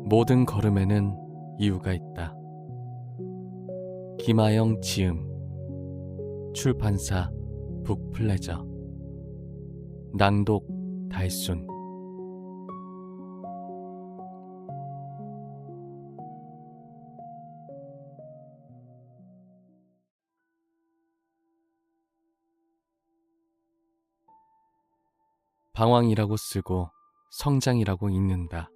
모든 걸음에는 이유가 있다. 김아영 지음, 출판사 북플레저, 낭독 달순. 방황이라고 쓰고 성장이라고 읽는다.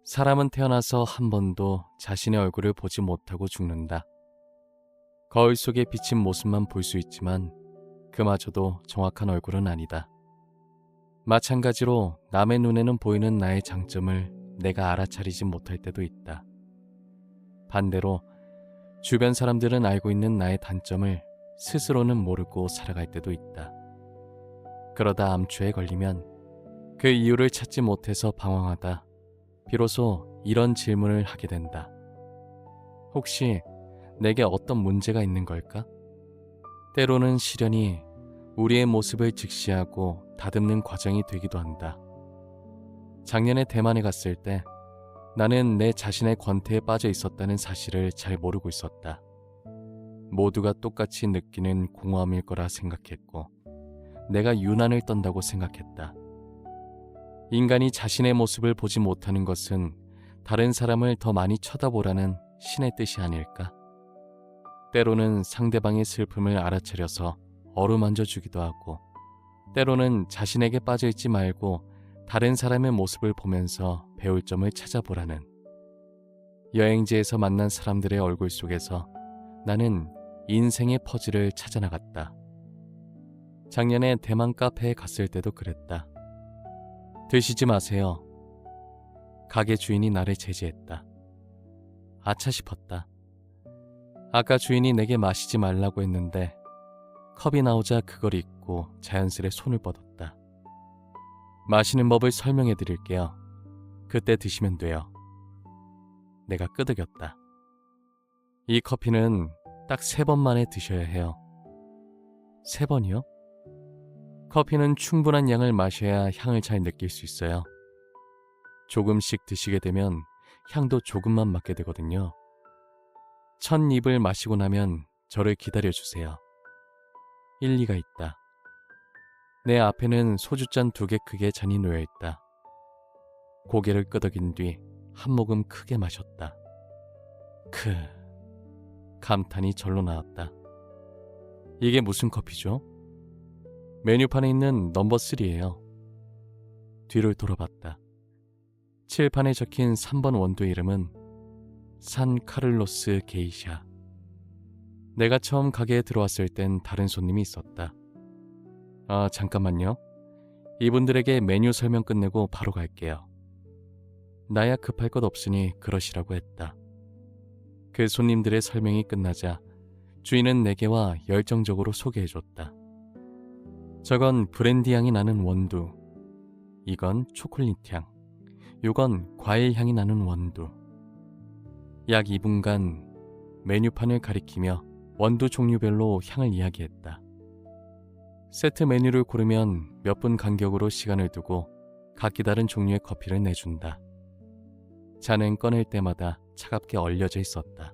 사람은 태어나서 한 번도 자신의 얼굴을 보지 못하고 죽는다. 거울 속에 비친 모습만 볼 수 있지만 그마저도 정확한 얼굴은 아니다. 마찬가지로 남의 눈에는 보이는 나의 장점을 내가 알아차리지 못할 때도 있다. 반대로 주변 사람들은 알고 있는 나의 단점을 스스로는 모르고 살아갈 때도 있다. 그러다 암초에 걸리면 그 이유를 찾지 못해서 방황하다 비로소 이런 질문을 하게 된다. 혹시 내게 어떤 문제가 있는 걸까? 때로는 시련이 우리의 모습을 직시하고 다듬는 과정이 되기도 한다. 작년에 대만에 갔을 때 나는 내 자신의 권태에 빠져 있었다는 사실을 잘 모르고 있었다. 모두가 똑같이 느끼는 공허함일 거라 생각했고 내가 유난을 떤다고 생각했다. 인간이 자신의 모습을 보지 못하는 것은 다른 사람을 더 많이 쳐다보라는 신의 뜻이 아닐까? 때로는 상대방의 슬픔을 알아차려서 어루만져 주기도 하고, 때로는 자신에게 빠져있지 말고 다른 사람의 모습을 보면서 배울 점을 찾아보라는. 여행지에서 만난 사람들의 얼굴 속에서 나는 인생의 퍼즐을 찾아나갔다. 작년에 대만 카페에 갔을 때도 그랬다. 드시지 마세요. 가게 주인이 나를 제지했다. 아차 싶었다. 아까 주인이 내게 마시지 말라고 했는데 컵이 나오자 그걸 잊고 자연스레 손을 뻗었다. 마시는 법을 설명해 드릴게요. 그때 드시면 돼요. 내가 끄덕였다. 이 커피는 딱 3번 만에 드셔야 해요. 3번이요? 커피는 충분한 양을 마셔야 향을 잘 느낄 수 있어요. 조금씩 드시게 되면 향도 조금만 맡게 되거든요. 첫 입을 마시고 나면 저를 기다려주세요. 일리가 있다. 내 앞에는 소주잔 2개 크기의 잔이 놓여있다. 고개를 끄덕인 뒤 한 모금 크게 마셨다. 감탄이 절로 나왔다. 이게 무슨 커피죠? 메뉴판에 있는 넘버 3예요. 뒤를 돌아봤다. 칠판에 적힌 3번 원두 이름은 산 카를로스 게이샤. 내가 처음 가게에 들어왔을 땐 다른 손님이 있었다. 아, 잠깐만요. 이분들에게 메뉴 설명 끝내고 바로 갈게요. 나야 급할 것 없으니 그러시라고 했다. 그 손님들의 설명이 끝나자 주인은 내게와 열정적으로 소개해줬다. 저건 브랜디 향이 나는 원두, 이건 초콜릿 향, 요건 과일 향이 나는 원두. 약 2분간 메뉴판을 가리키며 원두 종류별로 향을 이야기했다. 세트 메뉴를 고르면 몇 분 간격으로 시간을 두고 각기 다른 종류의 커피를 내준다. 잔은 꺼낼 때마다 차갑게 얼려져 있었다.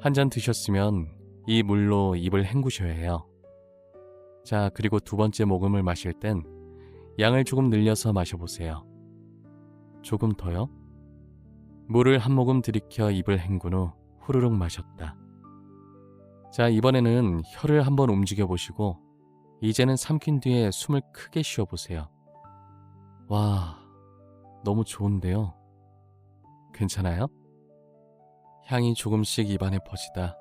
한 잔 드셨으면 이 물로 입을 헹구셔야 해요. 자, 그리고 2번째 모금을 마실 땐 양을 조금 늘려서 마셔보세요. 조금 더요? 물을 한 모금 들이켜 입을 헹군 후 후루룩 마셨다. 자, 이번에는 혀를 한번 움직여보시고 이제는 삼킨 뒤에 숨을 크게 쉬어보세요. 와, 너무 좋은데요? 괜찮아요? 향이 조금씩 입안에 퍼지다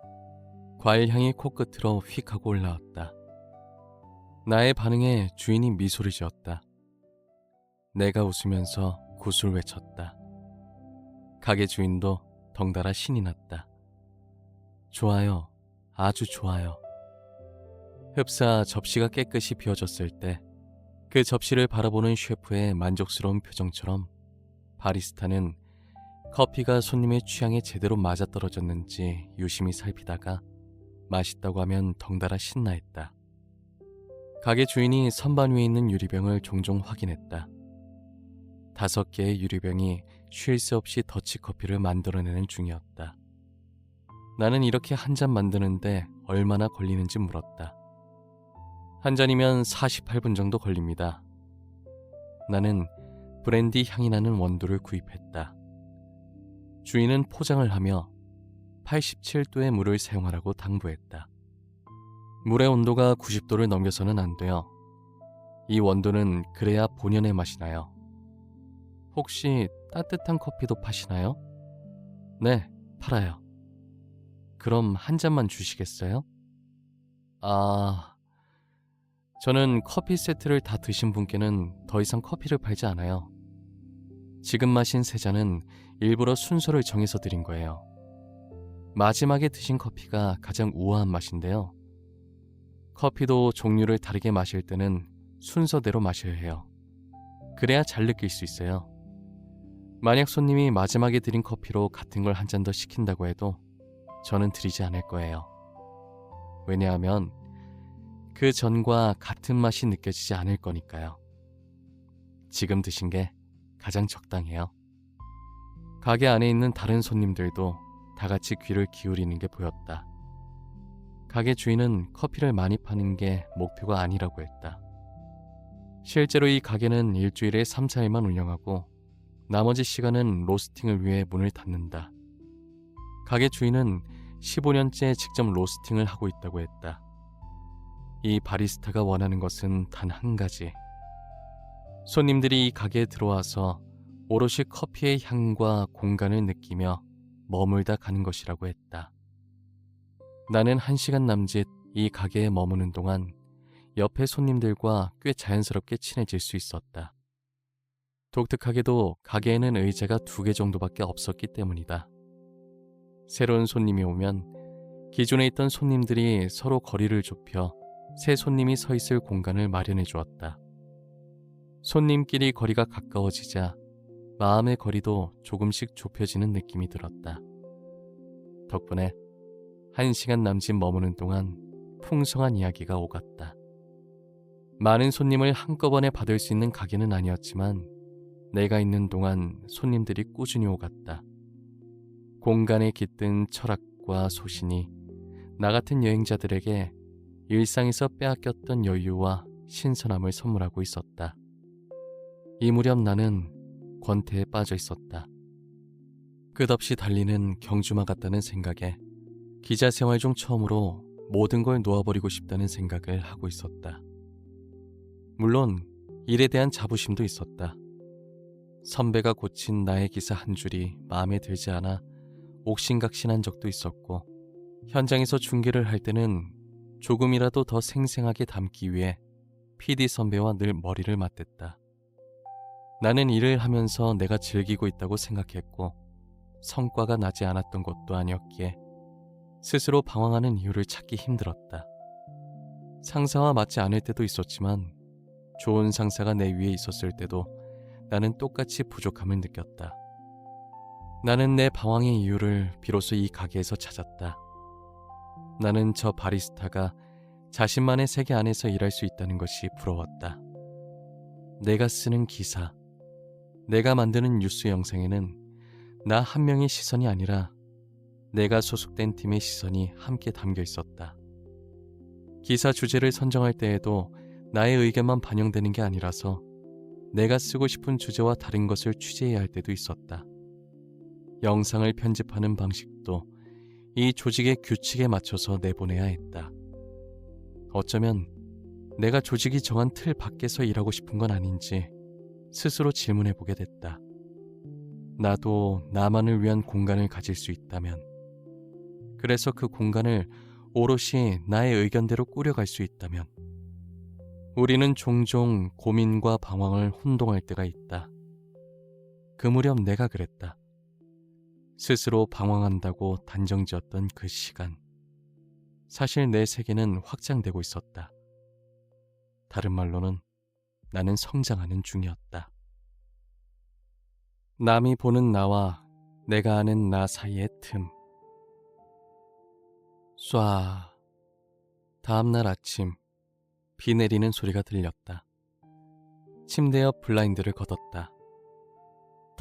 과일 향이 코끝으로 휙 하고 올라왔다. 나의 반응에 주인이 미소를 지었다. 내가 웃으면서 구슬 외쳤다. 가게 주인도 덩달아 신이 났다. 좋아요. 아주 좋아요. 흡사 접시가 깨끗이 비워졌을 때 그 접시를 바라보는 셰프의 만족스러운 표정처럼 바리스타는 커피가 손님의 취향에 제대로 맞아떨어졌는지 유심히 살피다가 맛있다고 하면 덩달아 신나했다. 가게 주인이 선반 위에 있는 유리병을 종종 확인했다. 5개의 유리병이 쉴 새 없이 더치커피를 만들어내는 중이었다. 나는 이렇게 한 잔 만드는데 얼마나 걸리는지 물었다. 한 잔이면 48분 정도 걸립니다. 나는 브랜디 향이 나는 원두를 구입했다. 주인은 포장을 하며 87도의 물을 사용하라고 당부했다. 물의 온도가 90도를 넘겨서는 안 돼요. 이 원두는 그래야 본연의 맛이 나요. 혹시 따뜻한 커피도 파시나요? 네, 팔아요. 그럼 한 잔만 주시겠어요? 저는 커피 세트를 다 드신 분께는 더 이상 커피를 팔지 않아요. 지금 마신 3잔은 일부러 순서를 정해서 드린 거예요. 마지막에 드신 커피가 가장 우아한 맛인데요. 커피도 종류를 다르게 마실 때는 순서대로 마셔야 해요. 그래야 잘 느낄 수 있어요. 만약 손님이 마지막에 드린 커피로 같은 걸 한 잔 더 시킨다고 해도 저는 드리지 않을 거예요. 왜냐하면 그 전과 같은 맛이 느껴지지 않을 거니까요. 지금 드신 게 가장 적당해요. 가게 안에 있는 다른 손님들도 다 같이 귀를 기울이는 게 보였다. 가게 주인은 커피를 많이 파는 게 목표가 아니라고 했다. 실제로 이 가게는 일주일에 3, 4일만 운영하고 나머지 시간은 로스팅을 위해 문을 닫는다. 가게 주인은 15년째 직접 로스팅을 하고 있다고 했다. 이 바리스타가 원하는 것은 단 한 가지. 손님들이 이 가게에 들어와서 오롯이 커피의 향과 공간을 느끼며 머물다 가는 것이라고 했다. 나는 1시간 남짓 이 가게에 머무는 동안 옆에 손님들과 꽤 자연스럽게 친해질 수 있었다. 독특하게도 가게에는 의자가 2개 정도밖에 없었기 때문이다. 새로운 손님이 오면 기존에 있던 손님들이 서로 거리를 좁혀 새 손님이 서 있을 공간을 마련해 주었다. 손님끼리 거리가 가까워지자 마음의 거리도 조금씩 좁혀지는 느낌이 들었다. 덕분에 1시간 남짓 머무는 동안 풍성한 이야기가 오갔다. 많은 손님을 한꺼번에 받을 수 있는 가게는 아니었지만 내가 있는 동안 손님들이 꾸준히 오갔다. 공간에 깃든 철학과 소신이 나 같은 여행자들에게 일상에서 빼앗겼던 여유와 신선함을 선물하고 있었다. 이 무렵 나는 권태에 빠져 있었다. 끝없이 달리는 경주마 같다는 생각에 기자 생활 중 처음으로 모든 걸 놓아버리고 싶다는 생각을 하고 있었다. 물론 일에 대한 자부심도 있었다. 선배가 고친 나의 기사 한 줄이 마음에 들지 않아 옥신각신한 적도 있었고, 현장에서 중계를 할 때는 조금이라도 더 생생하게 담기 위해 PD 선배와 늘 머리를 맞댔다. 나는 일을 하면서 내가 즐기고 있다고 생각했고 성과가 나지 않았던 것도 아니었기에 스스로 방황하는 이유를 찾기 힘들었다. 상사와 맞지 않을 때도 있었지만 좋은 상사가 내 위에 있었을 때도 나는 똑같이 부족함을 느꼈다. 나는 내 방황의 이유를 비로소 이 가게에서 찾았다. 나는 저 바리스타가 자신만의 세계 안에서 일할 수 있다는 것이 부러웠다. 내가 쓰는 기사, 내가 만드는 뉴스 영상에는 나 한 명의 시선이 아니라 내가 소속된 팀의 시선이 함께 담겨 있었다. 기사 주제를 선정할 때에도 나의 의견만 반영되는 게 아니라서 내가 쓰고 싶은 주제와 다른 것을 취재해야 할 때도 있었다. 영상을 편집하는 방식도 이 조직의 규칙에 맞춰서 내보내야 했다. 어쩌면 내가 조직이 정한 틀 밖에서 일하고 싶은 건 아닌지 스스로 질문해보게 됐다. 나도 나만을 위한 공간을 가질 수 있다면, 그래서 그 공간을 오롯이 나의 의견대로 꾸려갈 수 있다면, 우리는 종종 고민과 방황을 혼동할 때가 있다. 그 무렵 내가 그랬다. 스스로 방황한다고 단정지었던 그 시간, 사실 내 세계는 확장되고 있었다. 다른 말로는 나는 성장하는 중이었다. 남이 보는 나와 내가 아는 나 사이의 틈. 쏴. 다음날 아침, 비 내리는 소리가 들렸다. 침대 옆 블라인드를 걷었다.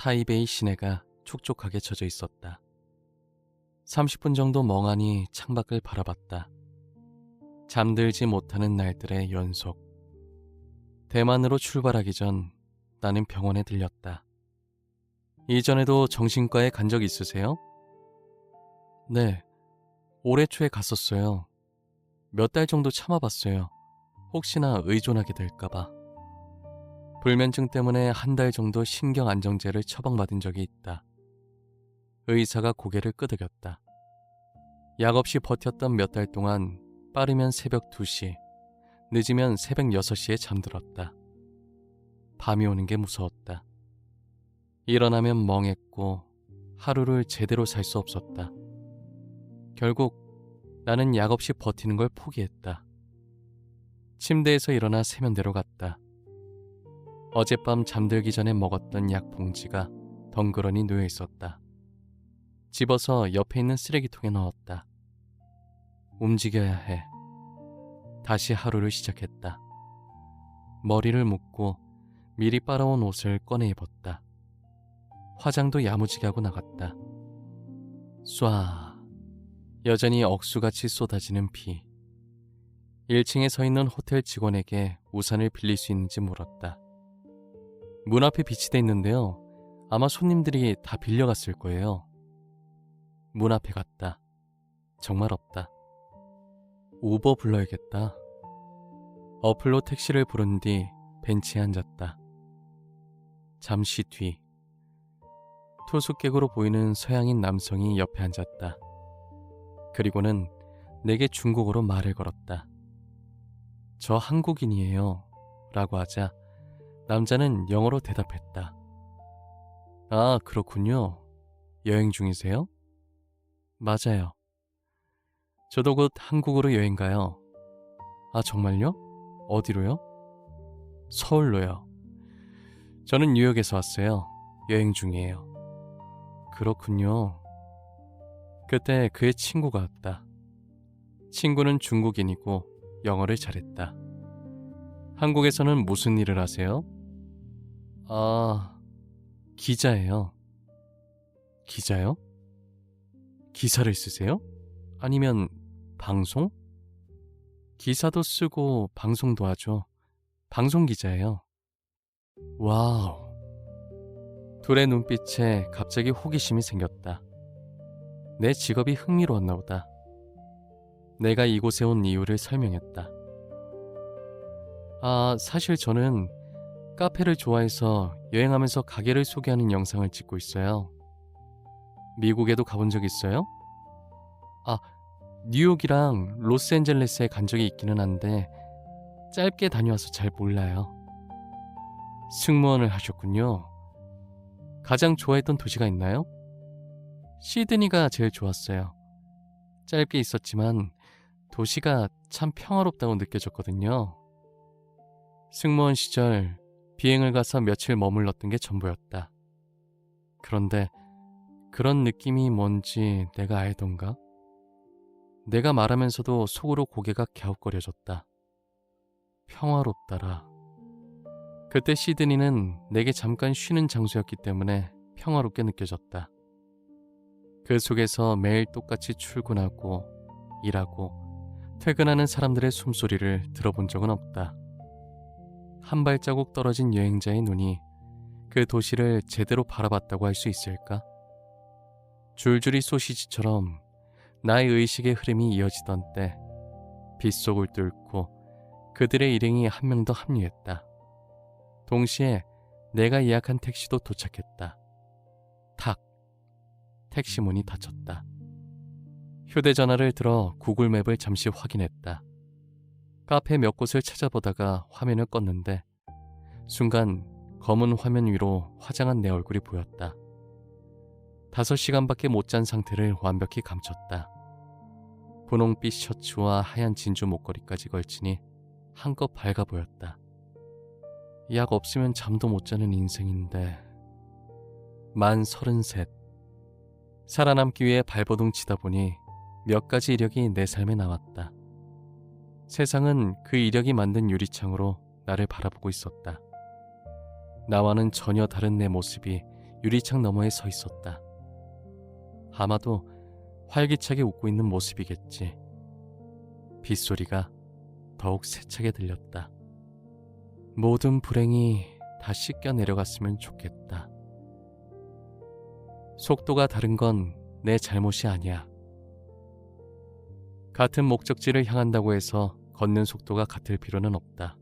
타이베이 시내가 촉촉하게 젖어 있었다. 30분 정도 멍하니 창밖을 바라봤다. 잠들지 못하는 날들의 연속. 대만으로 출발하기 전 나는 병원에 들렸다. 이전에도 정신과에 간 적 있으세요? 네, 올해 초에 갔었어요. 몇 달 정도 참아봤어요. 혹시나 의존하게 될까봐. 불면증 때문에 한 달 정도 신경안정제를 처방받은 적이 있다. 의사가 고개를 끄덕였다. 약 없이 버텼던 몇 달 동안 빠르면 새벽 2시, 늦으면 새벽 6시에 잠들었다. 밤이 오는 게 무서웠다. 일어나면 멍했고 하루를 제대로 살 수 없었다. 결국 나는 약 없이 버티는 걸 포기했다. 침대에서 일어나 세면대로 갔다. 어젯밤 잠들기 전에 먹었던 약 봉지가 덩그러니 놓여 있었다. 집어서 옆에 있는 쓰레기통에 넣었다. 움직여야 해. 다시 하루를 시작했다. 머리를 묶고 미리 빨아온 옷을 꺼내 입었다. 화장도 야무지게 하고 나갔다. 쏴. 여전히 억수같이 쏟아지는 비. 1층에 서 있는 호텔 직원에게 우산을 빌릴 수 있는지 물었다. 문 앞에 비치돼 있는데요. 아마 손님들이 다 빌려갔을 거예요. 문 앞에 갔다. 정말 없다. 우버 불러야겠다. 어플로 택시를 부른 뒤 벤치에 앉았다. 잠시 뒤 투숙객으로 보이는 서양인 남성이 옆에 앉았다. 그리고는 내게 중국어로 말을 걸었다. 저 한국인이에요 라고 하자 남자는 영어로 대답했다. 아, 그렇군요. 여행 중이세요? 맞아요. 저도 곧 한국으로 여행 가요. 아, 정말요? 어디로요? 서울로요. 저는 뉴욕에서 왔어요. 여행 중이에요. 그렇군요. 그때 그의 친구가 왔다. 친구는 중국인이고 영어를 잘했다. 한국에서는 무슨 일을 하세요? 아, 기자예요. 기자요? 기사를 쓰세요? 아니면 방송? 기사도 쓰고 방송도 하죠. 방송 기자예요. 와우. 둘의 눈빛에 갑자기 호기심이 생겼다. 내 직업이 흥미로웠나 보다. 내가 이곳에 온 이유를 설명했다. 아, 사실 저는 카페를 좋아해서 여행하면서 가게를 소개하는 영상을 찍고 있어요. 미국에도 가본 적 있어요? 아, 뉴욕이랑 로스앤젤레스에 간 적이 있기는 한데 짧게 다녀와서 잘 몰라요. 승무원을 하셨군요. 가장 좋아했던 도시가 있나요? 시드니가 제일 좋았어요. 짧게 있었지만 도시가 참 평화롭다고 느껴졌거든요. 승무원 시절 비행을 가서 며칠 머물렀던 게 전부였다. 그런데 그런 느낌이 뭔지 내가 알던가? 내가 말하면서도 속으로 고개가 갸웃거려졌다. 평화롭다라. 그때 시드니는 내게 잠깐 쉬는 장소였기 때문에 평화롭게 느껴졌다. 그 속에서 매일 똑같이 출근하고 일하고 퇴근하는 사람들의 숨소리를 들어본 적은 없다. 한 발자국 떨어진 여행자의 눈이 그 도시를 제대로 바라봤다고 할 수 있을까? 줄줄이 소시지처럼 나의 의식의 흐름이 이어지던 때 빗속을 뚫고 그들의 일행이 한 명 더 합류했다. 동시에 내가 예약한 택시도 도착했다. 탁! 택시 문이 닫혔다. 휴대전화를 들어 구글맵을 잠시 확인했다. 카페 몇 곳을 찾아보다가 화면을 껐는데 순간 검은 화면 위로 화장한 내 얼굴이 보였다. 5시간밖에 못 잔 상태를 완벽히 감췄다. 분홍빛 셔츠와 하얀 진주 목걸이까지 걸치니 한껏 밝아 보였다. 약 없으면 잠도 못 자는 인생인데 만 33. 살아남기 위해 발버둥 치다 보니 몇 가지 이력이 내 삶에 나왔다. 세상은 그 이력이 만든 유리창으로 나를 바라보고 있었다. 나와는 전혀 다른 내 모습이 유리창 너머에 서 있었다. 아마도 활기차게 웃고 있는 모습이겠지. 빗소리가 더욱 세차게 들렸다. 모든 불행이 다 씻겨 내려갔으면 좋겠다. 속도가 다른 건 내 잘못이 아니야. 같은 목적지를 향한다고 해서 걷는 속도가 같을 필요는 없다.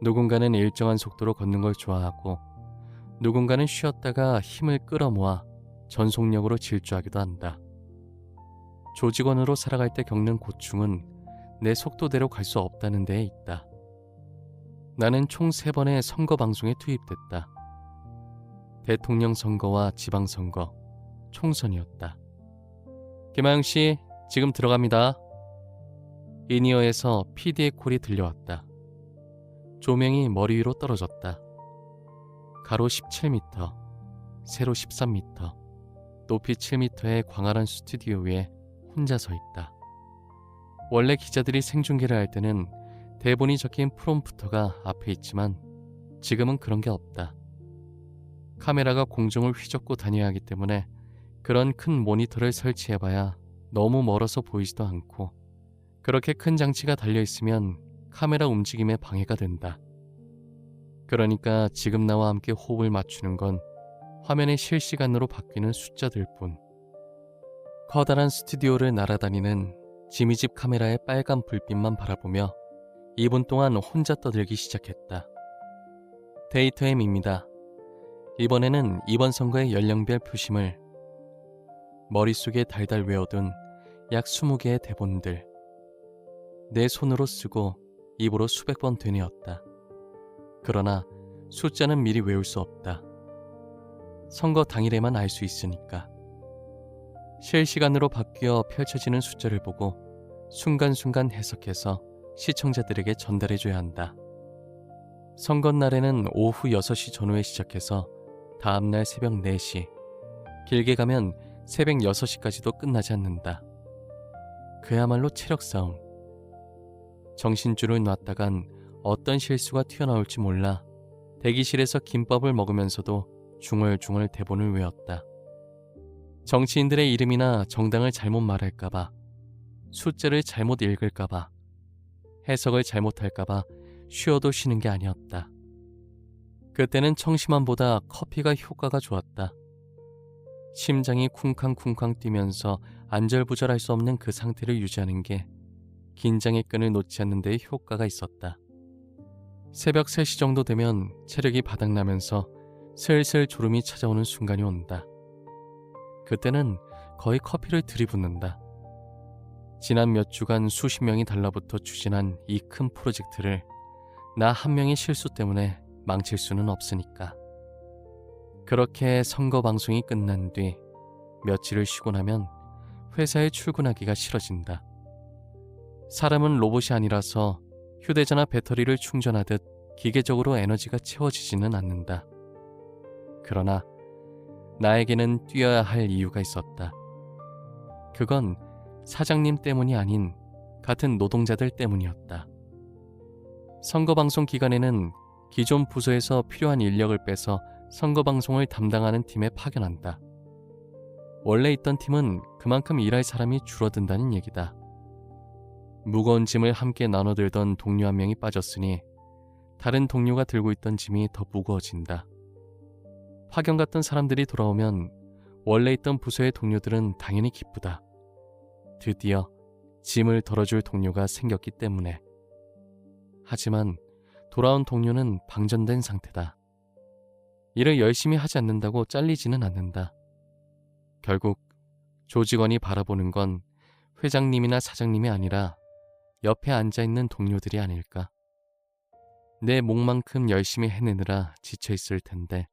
누군가는 일정한 속도로 걷는 걸 좋아하고 누군가는 쉬었다가 힘을 끌어모아 전속력으로 질주하기도 한다. 조직원으로 살아갈 때 겪는 고충은 내 속도대로 갈 수 없다는 데에 있다. 나는 총 3번의 선거 방송에 투입됐다. 대통령 선거와 지방선거, 총선이었다. 김하영 씨, 지금 들어갑니다. 인이어에서 PD의 콜이 들려왔다. 조명이 머리 위로 떨어졌다. 가로 17m, 세로 13m, 높이 7m의 광활한 스튜디오 위에 혼자 서 있다. 원래 기자들이 생중계를 할 때는 대본이 적힌 프롬프터가 앞에 있지만 지금은 그런 게 없다. 카메라가 공중을 휘젓고 다녀야 하기 때문에 그런 큰 모니터를 설치해봐야 너무 멀어서 보이지도 않고 그렇게 큰 장치가 달려있으면 카메라 움직임에 방해가 된다. 그러니까 지금 나와 함께 호흡을 맞추는 건 화면에 실시간으로 바뀌는 숫자들 뿐. 커다란 스튜디오를 날아다니는 지미집 카메라의 빨간 불빛만 바라보며 2분 동안 혼자 떠들기 시작했다. 데이터엠입니다. 이번에는 이번 선거의 연령별 표심을 머릿속에 달달 외워둔 약 20개의 대본들 내 손으로 쓰고 입으로 수백 번 되뇌었다. 그러나 숫자는 미리 외울 수 없다. 선거 당일에만 알 수 있으니까. 실시간으로 바뀌어 펼쳐지는 숫자를 보고 순간순간 해석해서 시청자들에게 전달해줘야 한다. 선거날에는 오후 6시 전후에 시작해서 다음날 새벽 4시, 길게 가면 새벽 6시까지도 끝나지 않는다. 그야말로 체력 싸움. 정신줄을 놨다간 어떤 실수가 튀어나올지 몰라 대기실에서 김밥을 먹으면서도 중얼중얼 대본을 외웠다. 정치인들의 이름이나 정당을 잘못 말할까봐, 숫자를 잘못 읽을까봐, 해석을 잘못할까봐 쉬어도 쉬는 게 아니었다. 그때는 청심환보다 커피가 효과가 좋았다. 심장이 쿵쾅쿵쾅 뛰면서 안절부절할 수 없는 그 상태를 유지하는 게 긴장의 끈을 놓지 않는 데에 효과가 있었다. 새벽 3시 정도 되면 체력이 바닥나면서 슬슬 졸음이 찾아오는 순간이 온다. 그때는 거의 커피를 들이붓는다. 지난 몇 주간 수십 명이 달라붙어 추진한 이 큰 프로젝트를 나 한 명의 실수 때문에 망칠 수는 없으니까. 그렇게 선거 방송이 끝난 뒤 며칠을 쉬고 나면 회사에 출근하기가 싫어진다. 사람은 로봇이 아니라서 휴대전화 배터리를 충전하듯 기계적으로 에너지가 채워지지는 않는다. 그러나 나에게는 뛰어야 할 이유가 있었다. 그건 사장님 때문이 아닌 같은 노동자들 때문이었다. 선거방송 기간에는 기존 부서에서 필요한 인력을 빼서 선거방송을 담당하는 팀에 파견한다. 원래 있던 팀은 그만큼 일할 사람이 줄어든다는 얘기다. 무거운 짐을 함께 나눠 들던 동료 한 명이 빠졌으니 다른 동료가 들고 있던 짐이 더 무거워진다. 파견 갔던 사람들이 돌아오면 원래 있던 부서의 동료들은 당연히 기쁘다. 드디어 짐을 덜어줄 동료가 생겼기 때문에. 하지만 돌아온 동료는 방전된 상태다. 일을 열심히 하지 않는다고 잘리지는 않는다. 결국 조직원이 바라보는 건 회장님이나 사장님이 아니라 옆에 앉아있는 동료들이 아닐까. 내 몫만큼 열심히 해내느라 지쳐있을 텐데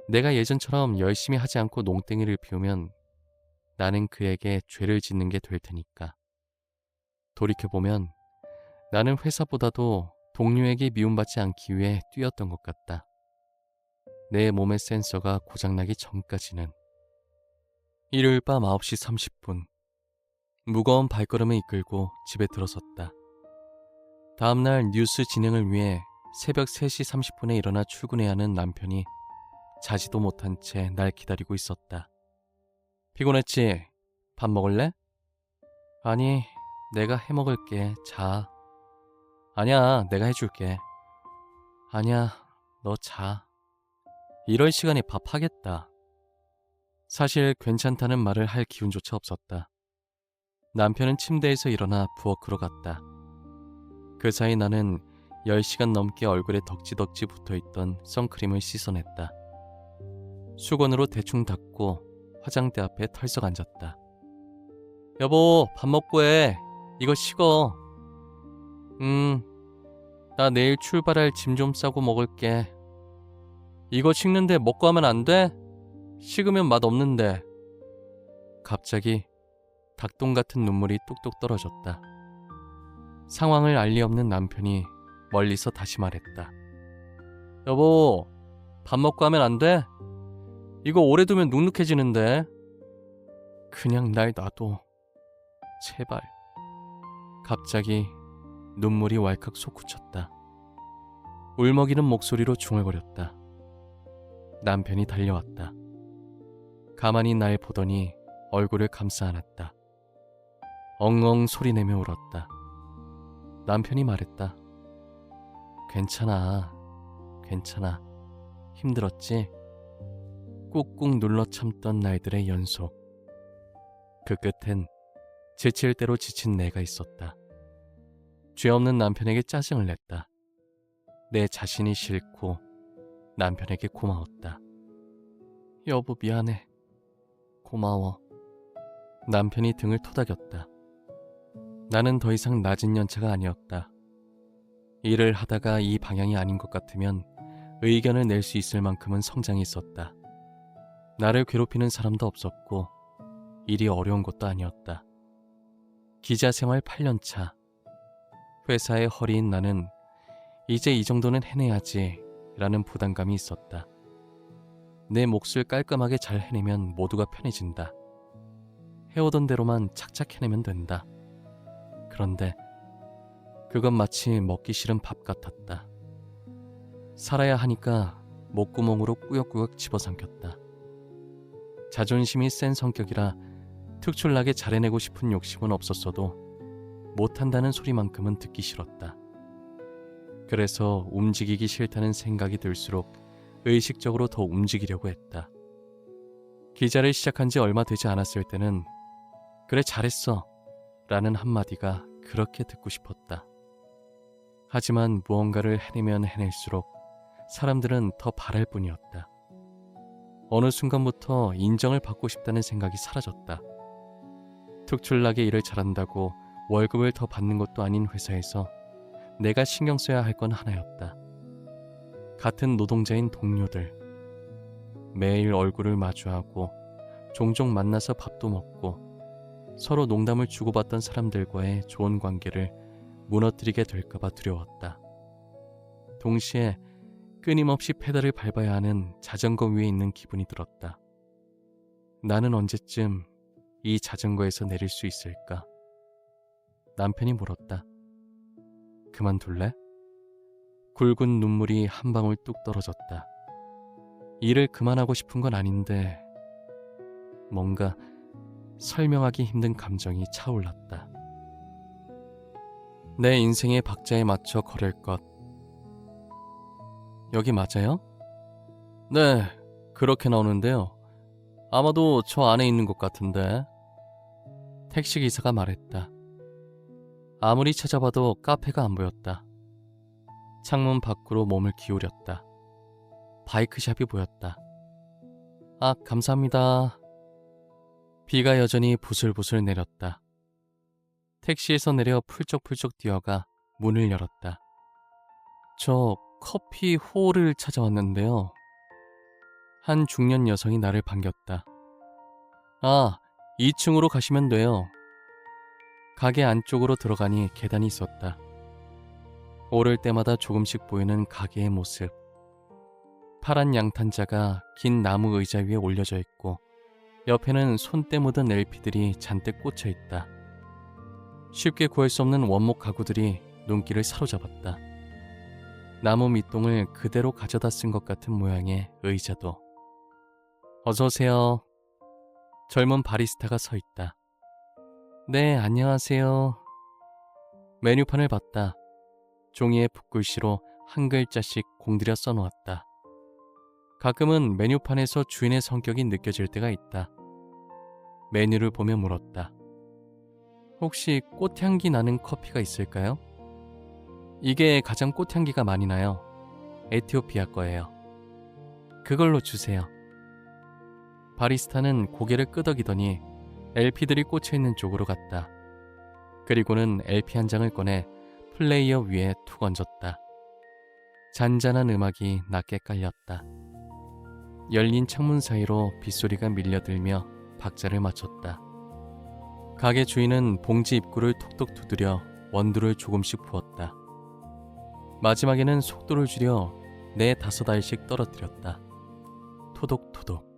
내가 예전처럼 열심히 하지 않고 농땡이를 피우면 나는 그에게 죄를 짓는 게 될 테니까. 돌이켜보면 나는 회사보다도 동료에게 미움받지 않기 위해 뛰었던 것 같다. 내 몸의 센서가 고장나기 전까지는. 일요일 밤 9시 30분 무거운 발걸음을 이끌고 집에 들어섰다. 다음날 뉴스 진행을 위해 새벽 3시 30분에 일어나 출근해야 하는 남편이 자지도 못한 채 날 기다리고 있었다. 피곤했지? 밥 먹을래? 아니, 내가 해먹을게. 자. 아니야, 내가 해줄게. 아니야, 너 자. 이럴 시간에 밥 하겠다. 사실 괜찮다는 말을 할 기운조차 없었다. 남편은 침대에서 일어나 부엌으로 갔다. 그 사이 나는 10시간 넘게 얼굴에 덕지덕지 붙어있던 선크림을 씻어냈다. 수건으로 대충 닦고 화장대 앞에 털썩 앉았다. 여보, 밥 먹고 해. 이거 식어. 나 내일 출발할 짐 좀 싸고 먹을게. 이거 식는데 먹고 하면 안 돼? 식으면 맛 없는데. 갑자기 닭똥 같은 눈물이 뚝뚝 떨어졌다. 상황을 알리 없는 남편이 멀리서 다시 말했다. 여보, 밥 먹고 하면 안 돼? 이거 오래 두면 눅눅해지는데. 그냥 날 놔둬. 제발. 갑자기 눈물이 왈칵 솟구쳤다. 울먹이는 목소리로 중얼거렸다. 남편이 달려왔다. 가만히 날 보더니 얼굴을 감싸 안았다. 엉엉 소리내며 울었다. 남편이 말했다. 괜찮아. 괜찮아. 힘들었지? 꾹꾹 눌러 참던 날들의 연속. 그 끝엔 지칠 대로 지친 내가 있었다. 죄 없는 남편에게 짜증을 냈다. 내 자신이 싫고 남편에게 고마웠다. 여보, 미안해. 고마워. 남편이 등을 토닥였다. 나는 더 이상 낮은 연차가 아니었다. 일을 하다가 이 방향이 아닌 것 같으면 의견을 낼 수 있을 만큼은 성장이 있었다. 나를 괴롭히는 사람도 없었고 일이 어려운 것도 아니었다. 기자 생활 8년 차. 회사의 허리인 나는 이제 이 정도는 해내야지 라는 부담감이 있었다. 내 몫을 깔끔하게 잘 해내면 모두가 편해진다. 해오던 대로만 착착 해내면 된다. 그런데 그건 마치 먹기 싫은 밥 같았다. 살아야 하니까 목구멍으로 꾸역꾸역 집어삼켰다. 자존심이 센 성격이라 특출나게 잘해내고 싶은 욕심은 없었어도 못한다는 소리만큼은 듣기 싫었다. 그래서 움직이기 싫다는 생각이 들수록 의식적으로 더 움직이려고 했다. 기자를 시작한 지 얼마 되지 않았을 때는 그래 잘했어 라는 한마디가 그렇게 듣고 싶었다. 하지만 무언가를 해내면 해낼수록 사람들은 더 바랄 뿐이었다. 어느 순간부터 인정을 받고 싶다는 생각이 사라졌다. 특출나게 일을 잘한다고 월급을 더 받는 것도 아닌 회사에서 내가 신경 써야 할 건 하나였다. 같은 노동자인 동료들. 매일 얼굴을 마주하고 종종 만나서 밥도 먹고 서로 농담을 주고받던 사람들과의 좋은 관계를 무너뜨리게 될까봐 두려웠다. 동시에 끊임없이 페달을 밟아야 하는 자전거 위에 있는 기분이 들었다. 나는 언제쯤 이 자전거에서 내릴 수 있을까? 남편이 물었다. 그만둘래? 굵은 눈물이 한 방울 뚝 떨어졌다. 일을 그만하고 싶은 건 아닌데 뭔가 설명하기 힘든 감정이 차올랐다. 내 인생의 박자에 맞춰 걸을 것. 여기 맞아요? 네, 그렇게 나오는데요. 아마도 저 안에 있는 것 같은데. 택시기사가 말했다. 아무리 찾아봐도 카페가 안 보였다. 창문 밖으로 몸을 기울였다. 바이크샵이 보였다. 아, 감사합니다. 비가 여전히 부슬부슬 내렸다. 택시에서 내려 풀쩍풀쩍 뛰어가 문을 열었다. 저 커피 호를 찾아왔는데요. 한 중년 여성이 나를 반겼다. 아, 2층으로 가시면 돼요. 가게 안쪽으로 들어가니 계단이 있었다. 오를 때마다 조금씩 보이는 가게의 모습. 파란 양탄자가 긴 나무 의자 위에 올려져 있고 옆에는 손때 묻은 LP들이 잔뜩 꽂혀 있다. 쉽게 구할 수 없는 원목 가구들이 눈길을 사로잡았다. 나무 밑동을 그대로 가져다 쓴 것 같은 모양의 의자도 어서 오세요. 젊은 바리스타가 서 있다. 네, 안녕하세요. 메뉴판을 봤다. 종이에 붓글씨로 한 글자씩 공들여 써놓았다. 가끔은 메뉴판에서 주인의 성격이 느껴질 때가 있다. 메뉴를 보며 물었다. 혹시 꽃향기 나는 커피가 있을까요? 이게 가장 꽃향기가 많이 나요. 에티오피아 거예요. 그걸로 주세요. 바리스타는 고개를 끄덕이더니 LP들이 꽂혀있는 쪽으로 갔다. 그리고는 LP 한 장을 꺼내 플레이어 위에 툭 얹었다. 잔잔한 음악이 낮게 깔렸다. 열린 창문 사이로 빗소리가 밀려들며 박자를 맞췄다. 가게 주인은 봉지 입구를 톡톡 두드려 원두를 조금씩 부었다. 마지막에는 속도를 줄여 4-5알씩 떨어뜨렸다. 토독토독.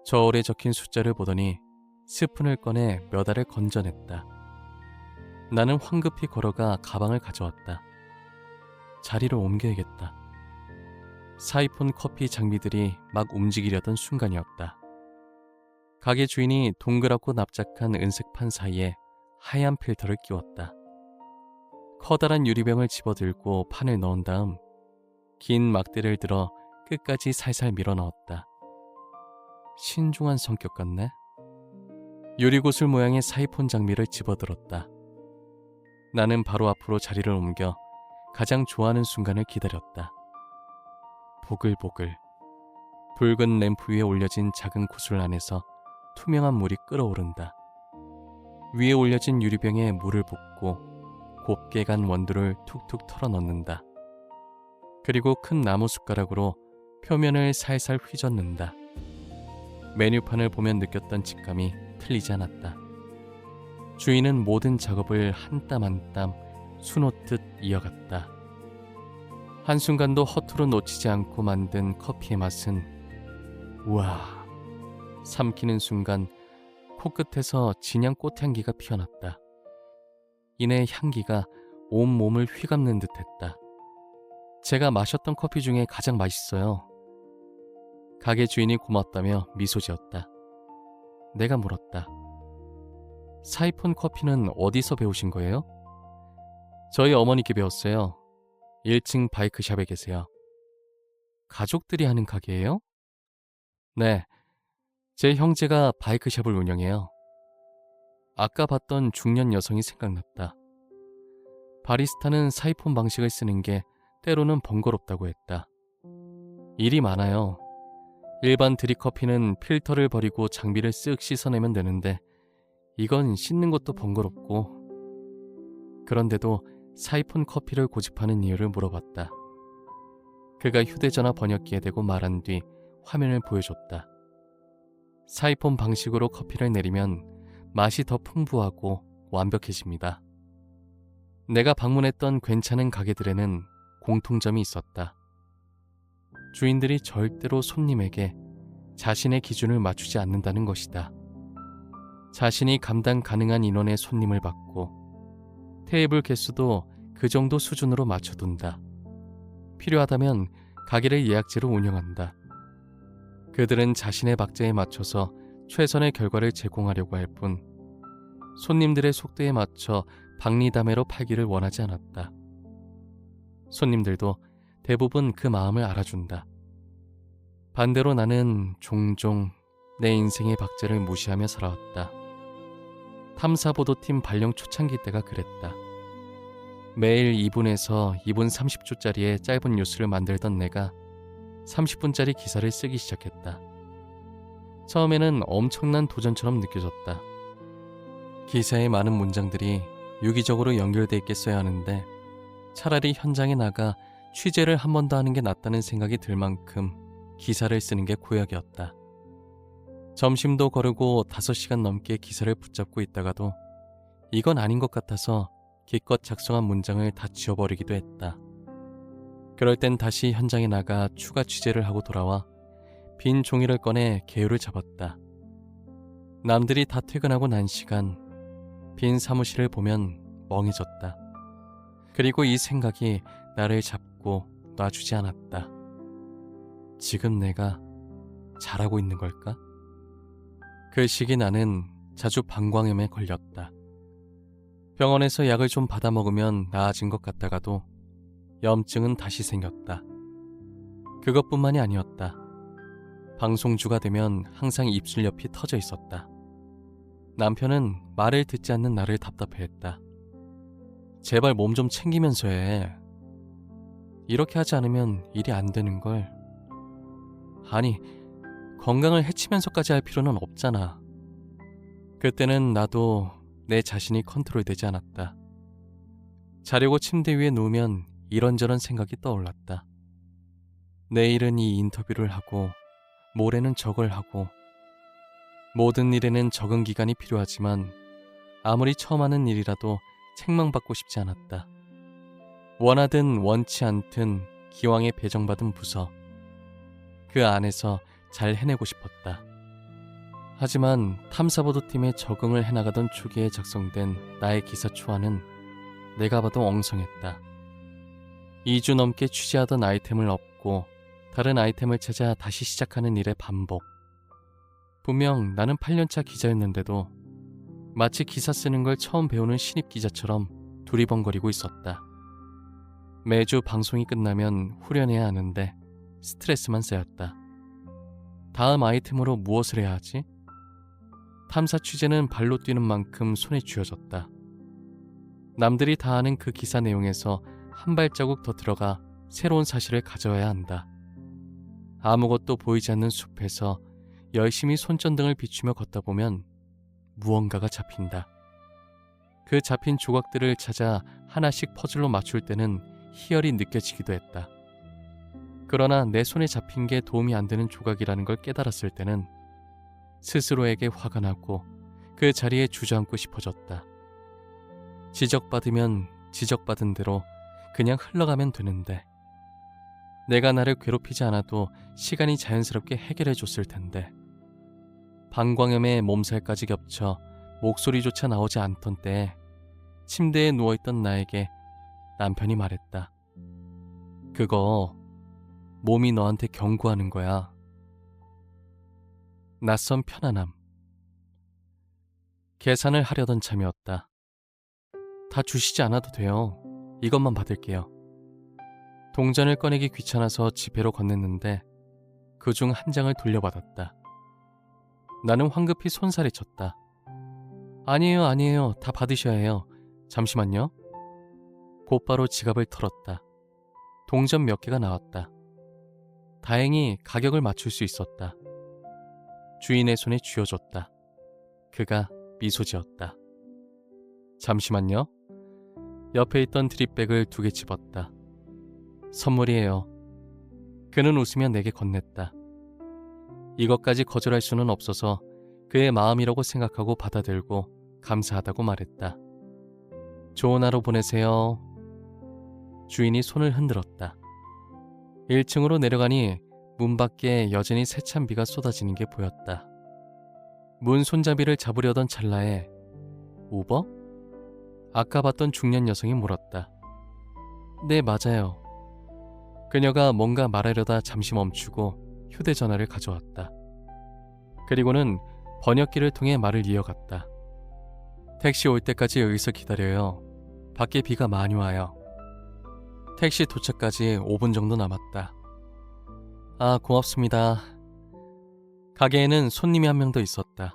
저울에 적힌 숫자를 보더니 스푼을 꺼내 몇 알을 건져냈다. 나는 황급히 걸어가 가방을 가져왔다. 자리를 옮겨야겠다. 사이폰 커피 장비들이 막 움직이려던 순간이었다. 가게 주인이 동그랗고 납작한 은색 판 사이에 하얀 필터를 끼웠다. 커다란 유리병을 집어들고 판을 넣은 다음 긴 막대를 들어 끝까지 살살 밀어 넣었다. 신중한 성격 같네. 유리구슬 모양의 사이폰 장비를 집어들었다. 나는 바로 앞으로 자리를 옮겨 가장 좋아하는 순간을 기다렸다. 보글보글. 붉은 램프 위에 올려진 작은 구슬 안에서 투명한 물이 끓어오른다. 위에 올려진 유리병에 물을 붓고 곱게 간 원두를 툭툭 털어 넣는다. 그리고 큰 나무 숟가락으로 표면을 살살 휘젓는다. 메뉴판을 보면 느꼈던 직감이 틀리지 않았다. 주인은 모든 작업을 한 땀 한 땀 수놓듯 이어갔다. 한순간도 허투루 놓치지 않고 만든 커피의 맛은 우와. 삼키는 순간 코끝에서 진한 꽃향기가 피어났다. 이내 향기가 온 몸을 휘감는 듯했다. 제가 마셨던 커피 중에 가장 맛있어요. 가게 주인이 고맙다며 미소 지었다. 내가 물었다. 사이폰 커피는 어디서 배우신 거예요? 저희 어머니께 배웠어요. 1층 바이크샵에 계세요. 가족들이 하는 가게예요? 네, 제 형제가 바이크샵을 운영해요. 아까 봤던 중년 여성이 생각났다. 바리스타는 사이폰 방식을 쓰는 게 때로는 번거롭다고 했다. 일이 많아요. 일반 드립커피는 필터를 버리고 장비를 쓱 씻어내면 되는데 이건 씻는 것도 번거롭고. 그런데도 사이폰 커피를 고집하는 이유를 물어봤다. 그가 휴대전화 번역기에 대고 말한 뒤 화면을 보여줬다. 사이폰 방식으로 커피를 내리면 맛이 더 풍부하고 완벽해집니다. 내가 방문했던 괜찮은 가게들에는 공통점이 있었다. 주인들이 절대로 손님에게 자신의 기준을 맞추지 않는다는 것이다. 자신이 감당 가능한 인원의 손님을 받고 테이블 개수도 그 정도 수준으로 맞춰둔다. 필요하다면 가게를 예약제로 운영한다. 그들은 자신의 박자에 맞춰서 최선의 결과를 제공하려고 할 뿐 손님들의 속도에 맞춰 박리담회로 팔기를 원하지 않았다. 손님들도 대부분 그 마음을 알아준다. 반대로 나는 종종 내 인생의 박자를 무시하며 살아왔다. 탐사보도팀 발령 초창기 때가 그랬다. 매일 2분에서 2분 30초짜리의 짧은 뉴스를 만들던 내가 30분짜리 기사를 쓰기 시작했다. 처음에는 엄청난 도전처럼 느껴졌다. 기사의 많은 문장들이 유기적으로 연결돼 있게 써야 하는데 차라리 현장에 나가 취재를 한 번 더 하는 게 낫다는 생각이 들 만큼 기사를 쓰는 게 고역이었다. 점심도 거르고 5시간 넘게 기사를 붙잡고 있다가도 이건 아닌 것 같아서 기껏 작성한 문장을 다 지워버리기도 했다. 그럴 땐 다시 현장에 나가 추가 취재를 하고 돌아와 빈 종이를 꺼내 개요를 잡았다. 남들이 다 퇴근하고 난 시간, 빈 사무실을 보면 멍해졌다. 그리고 이 생각이 나를 잡고 놔주지 않았다. 지금 내가 잘하고 있는 걸까? 그 시기 나는 자주 방광염에 걸렸다. 병원에서 약을 좀 받아 먹으면 나아진 것 같다가도 염증은 다시 생겼다. 그것뿐만이 아니었다. 방송주가 되면 항상 입술 옆이 터져 있었다. 남편은 말을 듣지 않는 나를 답답해했다. 제발 몸 좀 챙기면서 해. 이렇게 하지 않으면 일이 안 되는걸. 아니, 건강을 해치면서까지 할 필요는 없잖아. 그때는 나도 내 자신이 컨트롤되지 않았다. 자려고 침대 위에 누우면 이런저런 생각이 떠올랐다. 내일은 이 인터뷰를 하고 모레는 저걸 하고 모든 일에는 적응 기간이 필요하지만 아무리 처음 하는 일이라도 책망받고 싶지 않았다. 원하든 원치 않든 기왕에 배정받은 부서, 그 안에서 잘 해내고 싶었다. 하지만 탐사보도팀에 적응을 해나가던 초기에 작성된 나의 기사 초안은 내가 봐도 엉성했다. 2주 넘게 취재하던 아이템을 업고 다른 아이템을 찾아 다시 시작하는 일의 반복. 분명 나는 8년차 기자였는데도 마치 기사 쓰는 걸 처음 배우는 신입 기자처럼 두리번거리고 있었다. 매주 방송이 끝나면 후련해야 하는데 스트레스만 쌓였다. 다음 아이템으로 무엇을 해야 하지? 탐사 취재는 발로 뛰는 만큼 손에 쥐어졌다. 남들이 다 아는 그 기사 내용에서 한 발자국 더 들어가 새로운 사실을 가져와야 한다. 아무것도 보이지 않는 숲에서 열심히 손전등을 비추며 걷다 보면 무언가가 잡힌다. 그 잡힌 조각들을 찾아 하나씩 퍼즐로 맞출 때는 희열이 느껴지기도 했다. 그러나 내 손에 잡힌 게 도움이 안 되는 조각이라는 걸 깨달았을 때는 스스로에게 화가 나고 그 자리에 주저앉고 싶어졌다. 지적받으면 지적받은 대로 그냥 흘러가면 되는데, 내가 나를 괴롭히지 않아도 시간이 자연스럽게 해결해 줬을 텐데, 방광염에 몸살까지 겹쳐 목소리조차 나오지 않던 때에 침대에 누워있던 나에게 남편이 말했다. 그거 몸이 너한테 경고하는 거야. 낯선 편안함. 계산을 하려던 참이었다. 다 주시지 않아도 돼요. 이것만 받을게요. 동전을 꺼내기 귀찮아서 지폐로 건넸는데 그중 한 장을 돌려받았다. 나는 황급히 손살에 쳤다. 아니에요. 다 받으셔야 해요. 잠시만요. 곧바로 지갑을 털었다. 동전 몇 개가 나왔다. 다행히 가격을 맞출 수 있었다. 주인의 손에 쥐어줬다. 그가 미소 지었다. 잠시만요. 옆에 있던 드립백을 2개 집었다. 선물이에요. 그는 웃으며 내게 건넸다. 이것까지 거절할 수는 없어서 그의 마음이라고 생각하고 받아들고 감사하다고 말했다. 좋은 하루 보내세요. 주인이 손을 흔들었다. 1층으로 내려가니 문 밖에 여전히 세찬 비가 쏟아지는 게 보였다. 문 손잡이를 잡으려던 찰나에 우버? 아까 봤던 중년 여성이 물었다. 네, 맞아요. 그녀가 뭔가 말하려다 잠시 멈추고 휴대전화를 가져왔다. 그리고는 번역기를 통해 말을 이어갔다. 택시 올 때까지 여기서 기다려요. 밖에 비가 많이 와요. 택시 도착까지 5분 정도 남았다. 아, 고맙습니다. 가게에는 손님이 한 명 더 있었다.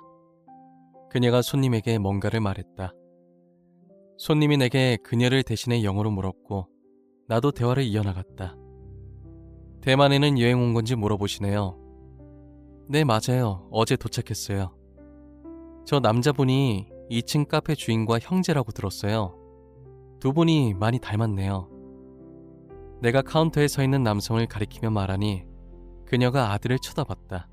그녀가 손님에게 뭔가를 말했다. 손님이 내게 그녀를 대신해 영어로 물었고 나도 대화를 이어나갔다. 대만에는 여행 온 건지 물어보시네요. 네, 맞아요. 어제 도착했어요. 저 남자분이 2층 카페 주인과 형제라고 들었어요. 두 분이 많이 닮았네요. 내가 카운터에 서 있는 남성을 가리키며 말하니 그녀가 아들을 쳐다봤다.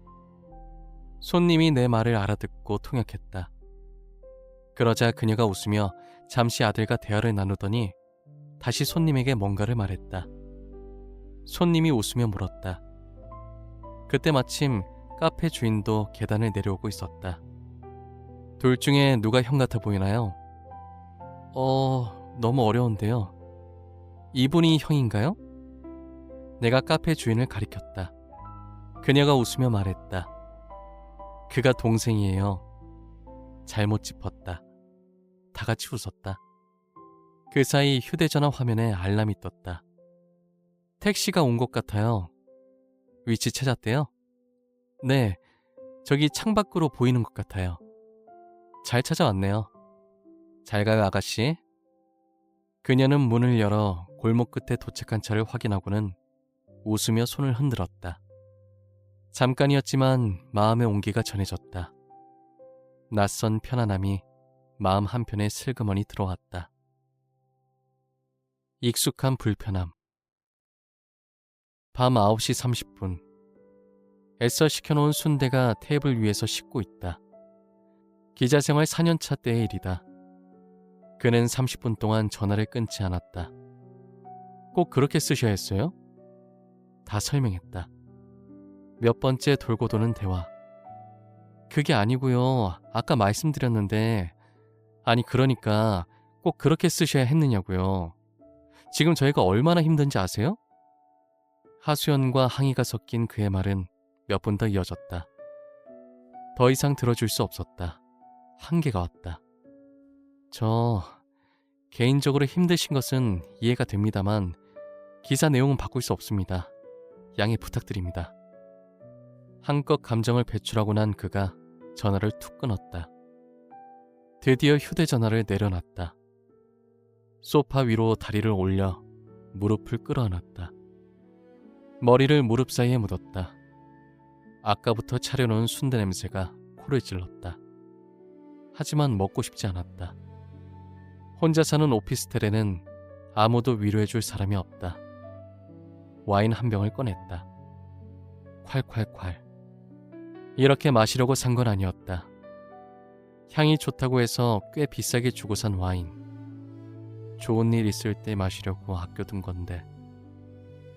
손님이 내 말을 알아듣고 통역했다. 그러자 그녀가 웃으며 잠시 아들과 대화를 나누더니 다시 손님에게 뭔가를 말했다. 손님이 웃으며 물었다. 그때 마침 카페 주인도 계단을 내려오고 있었다. 둘 중에 누가 형 같아 보이나요? 너무 어려운데요. 이분이 형인가요? 내가 카페 주인을 가리켰다. 그녀가 웃으며 말했다. 그가 동생이에요. 잘못 짚었다. 다 같이 웃었다. 그 사이 휴대전화 화면에 알람이 떴다. 택시가 온 것 같아요. 위치 찾았대요? 네, 저기 창밖으로 보이는 것 같아요. 잘 찾아왔네요. 잘 가요, 아가씨. 그녀는 문을 열어 골목 끝에 도착한 차를 확인하고는 웃으며 손을 흔들었다. 잠깐이었지만 마음의 온기가 전해졌다. 낯선 편안함이 마음 한편에 슬그머니 들어왔다. 익숙한 불편함. 밤 9시 30분. 애써 시켜놓은 순대가 테이블 위에서 식고 있다. 기자생활 4년차 때의 일이다. 그는 30분 동안 전화를 끊지 않았다. 꼭 그렇게 쓰셔야 했어요? 다 설명했다. 몇 번째 돌고 도는 대화. 그게 아니고요. 아까 말씀드렸는데. 아니 그러니까 꼭 그렇게 쓰셔야 했느냐고요. 지금 저희가 얼마나 힘든지 아세요? 하수연과 항의가 섞인 그의 말은 몇 번 더 이어졌다. 더 이상 들어줄 수 없었다. 한계가 왔다. 저 개인적으로 힘드신 것은 이해가 됩니다만 기사 내용은 바꿀 수 없습니다. 양해 부탁드립니다. 한껏 감정을 배출하고 난 그가 전화를 툭 끊었다. 드디어 휴대전화를 내려놨다. 소파 위로 다리를 올려 무릎을 끌어안았다. 머리를 무릎 사이에 묻었다. 아까부터 차려놓은 순대 냄새가 코를 찔렀다. 하지만 먹고 싶지 않았다. 혼자 사는 오피스텔에는 아무도 위로해줄 사람이 없다. 와인 한 병을 꺼냈다. 콸콸콸. 이렇게 마시려고 산 건 아니었다. 향이 좋다고 해서 꽤 비싸게 주고 산 와인. 좋은 일 있을 때 마시려고 아껴둔 건데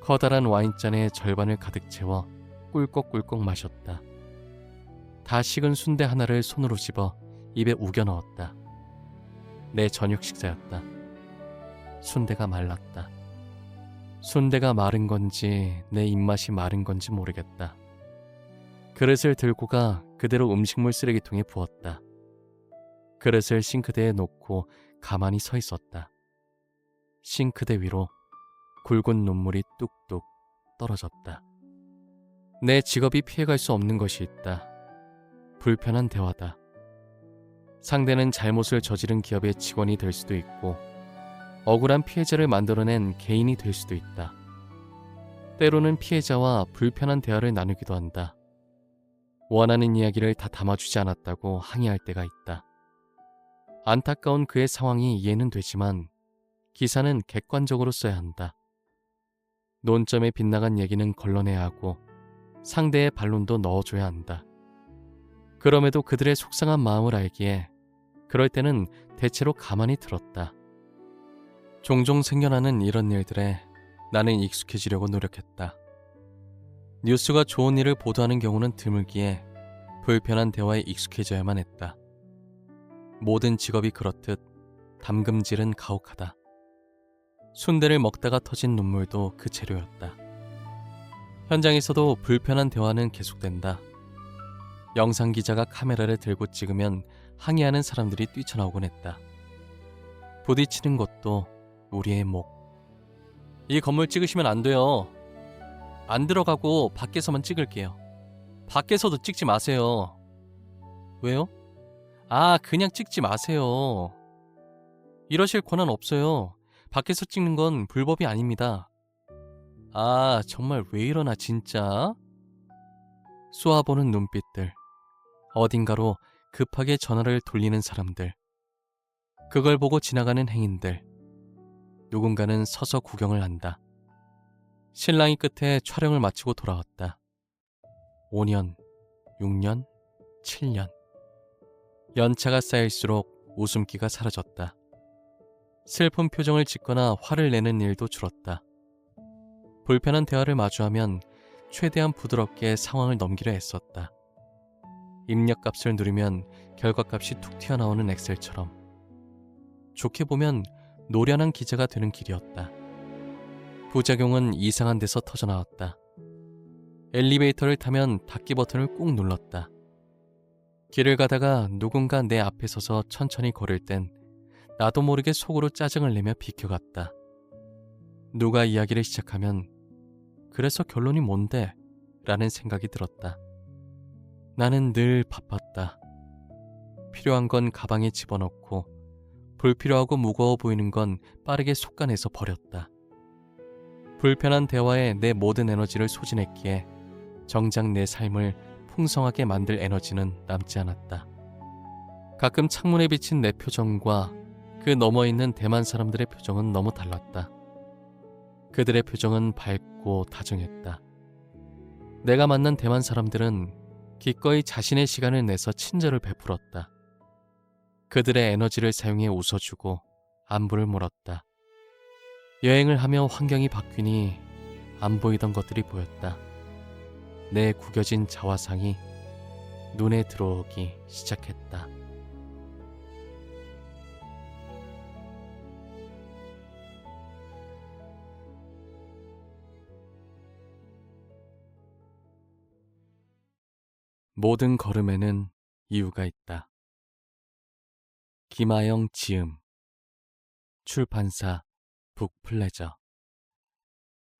커다란 와인잔에 절반을 가득 채워 꿀꺽꿀꺽 마셨다. 다 식은 순대 하나를 손으로 집어 입에 우겨 넣었다. 내 저녁 식사였다. 순대가 말랐다. 순대가 마른 건지 내 입맛이 마른 건지 모르겠다. 그릇을 들고 가 그대로 음식물 쓰레기통에 부었다. 그릇을 싱크대에 놓고 가만히 서 있었다. 싱크대 위로 굵은 눈물이 뚝뚝 떨어졌다. 내 직업이 피해갈 수 없는 것이 있다. 불편한 대화다. 상대는 잘못을 저지른 기업의 직원이 될 수도 있고 억울한 피해자를 만들어낸 개인이 될 수도 있다. 때로는 피해자와 불편한 대화를 나누기도 한다. 원하는 이야기를 다 담아주지 않았다고 항의할 때가 있다. 안타까운 그의 상황이 이해는 되지만 기사는 객관적으로 써야 한다. 논점에 빗나간 얘기는 걸러내야 하고 상대의 반론도 넣어줘야 한다. 그럼에도 그들의 속상한 마음을 알기에 그럴 때는 대체로 가만히 들었다. 종종 생겨나는 이런 일들에 나는 익숙해지려고 노력했다. 뉴스가 좋은 일을 보도하는 경우는 드물기에 불편한 대화에 익숙해져야만 했다. 모든 직업이 그렇듯 담금질은 가혹하다. 순대를 먹다가 터진 눈물도 그 재료였다. 현장에서도 불편한 대화는 계속된다. 영상기자가 카메라를 들고 찍으면 항의하는 사람들이 뛰쳐나오곤 했다. 부딪히는 것도 우리의 목. 이 건물 찍으시면 안 돼요. 안 들어가고 밖에서만 찍을게요. 밖에서도 찍지 마세요. 왜요? 그냥 찍지 마세요. 이러실 권한 없어요. 밖에서 찍는 건 불법이 아닙니다. 정말 왜 이러나 진짜? 쏘아보는 눈빛들. 어딘가로 급하게 전화를 돌리는 사람들. 그걸 보고 지나가는 행인들. 누군가는 서서 구경을 한다. 신랑이 끝에 촬영을 마치고 돌아왔다. 5년, 6년, 7년. 연차가 쌓일수록 웃음기가 사라졌다. 슬픈 표정을 짓거나 화를 내는 일도 줄었다. 불편한 대화를 마주하면 최대한 부드럽게 상황을 넘기려 애썼다. 입력값을 누르면 결과값이 툭 튀어나오는 엑셀처럼. 좋게 보면 노련한 기자가 되는 길이었다. 부작용은 이상한 데서 터져나왔다. 엘리베이터를 타면 닫기 버튼을 꾹 눌렀다. 길을 가다가 누군가 내 앞에 서서 천천히 걸을 땐 나도 모르게 속으로 짜증을 내며 비켜갔다. 누가 이야기를 시작하면 그래서 결론이 뭔데? 라는 생각이 들었다. 나는 늘 바빴다. 필요한 건 가방에 집어넣고 불필요하고 무거워 보이는 건 빠르게 솎아내서 버렸다. 불편한 대화에 내 모든 에너지를 소진했기에 정작 내 삶을 풍성하게 만들 에너지는 남지 않았다. 가끔 창문에 비친 내 표정과 그 너머 있는 대만 사람들의 표정은 너무 달랐다. 그들의 표정은 밝고 다정했다. 내가 만난 대만 사람들은 기꺼이 자신의 시간을 내서 친절을 베풀었다. 그들의 에너지를 사용해 웃어주고 안부를 물었다. 여행을 하며 환경이 바뀌니 안 보이던 것들이 보였다. 내 구겨진 자화상이 눈에 들어오기 시작했다. 모든 걸음에는 이유가 있다. 김아영 지음, 출판사 북플레저,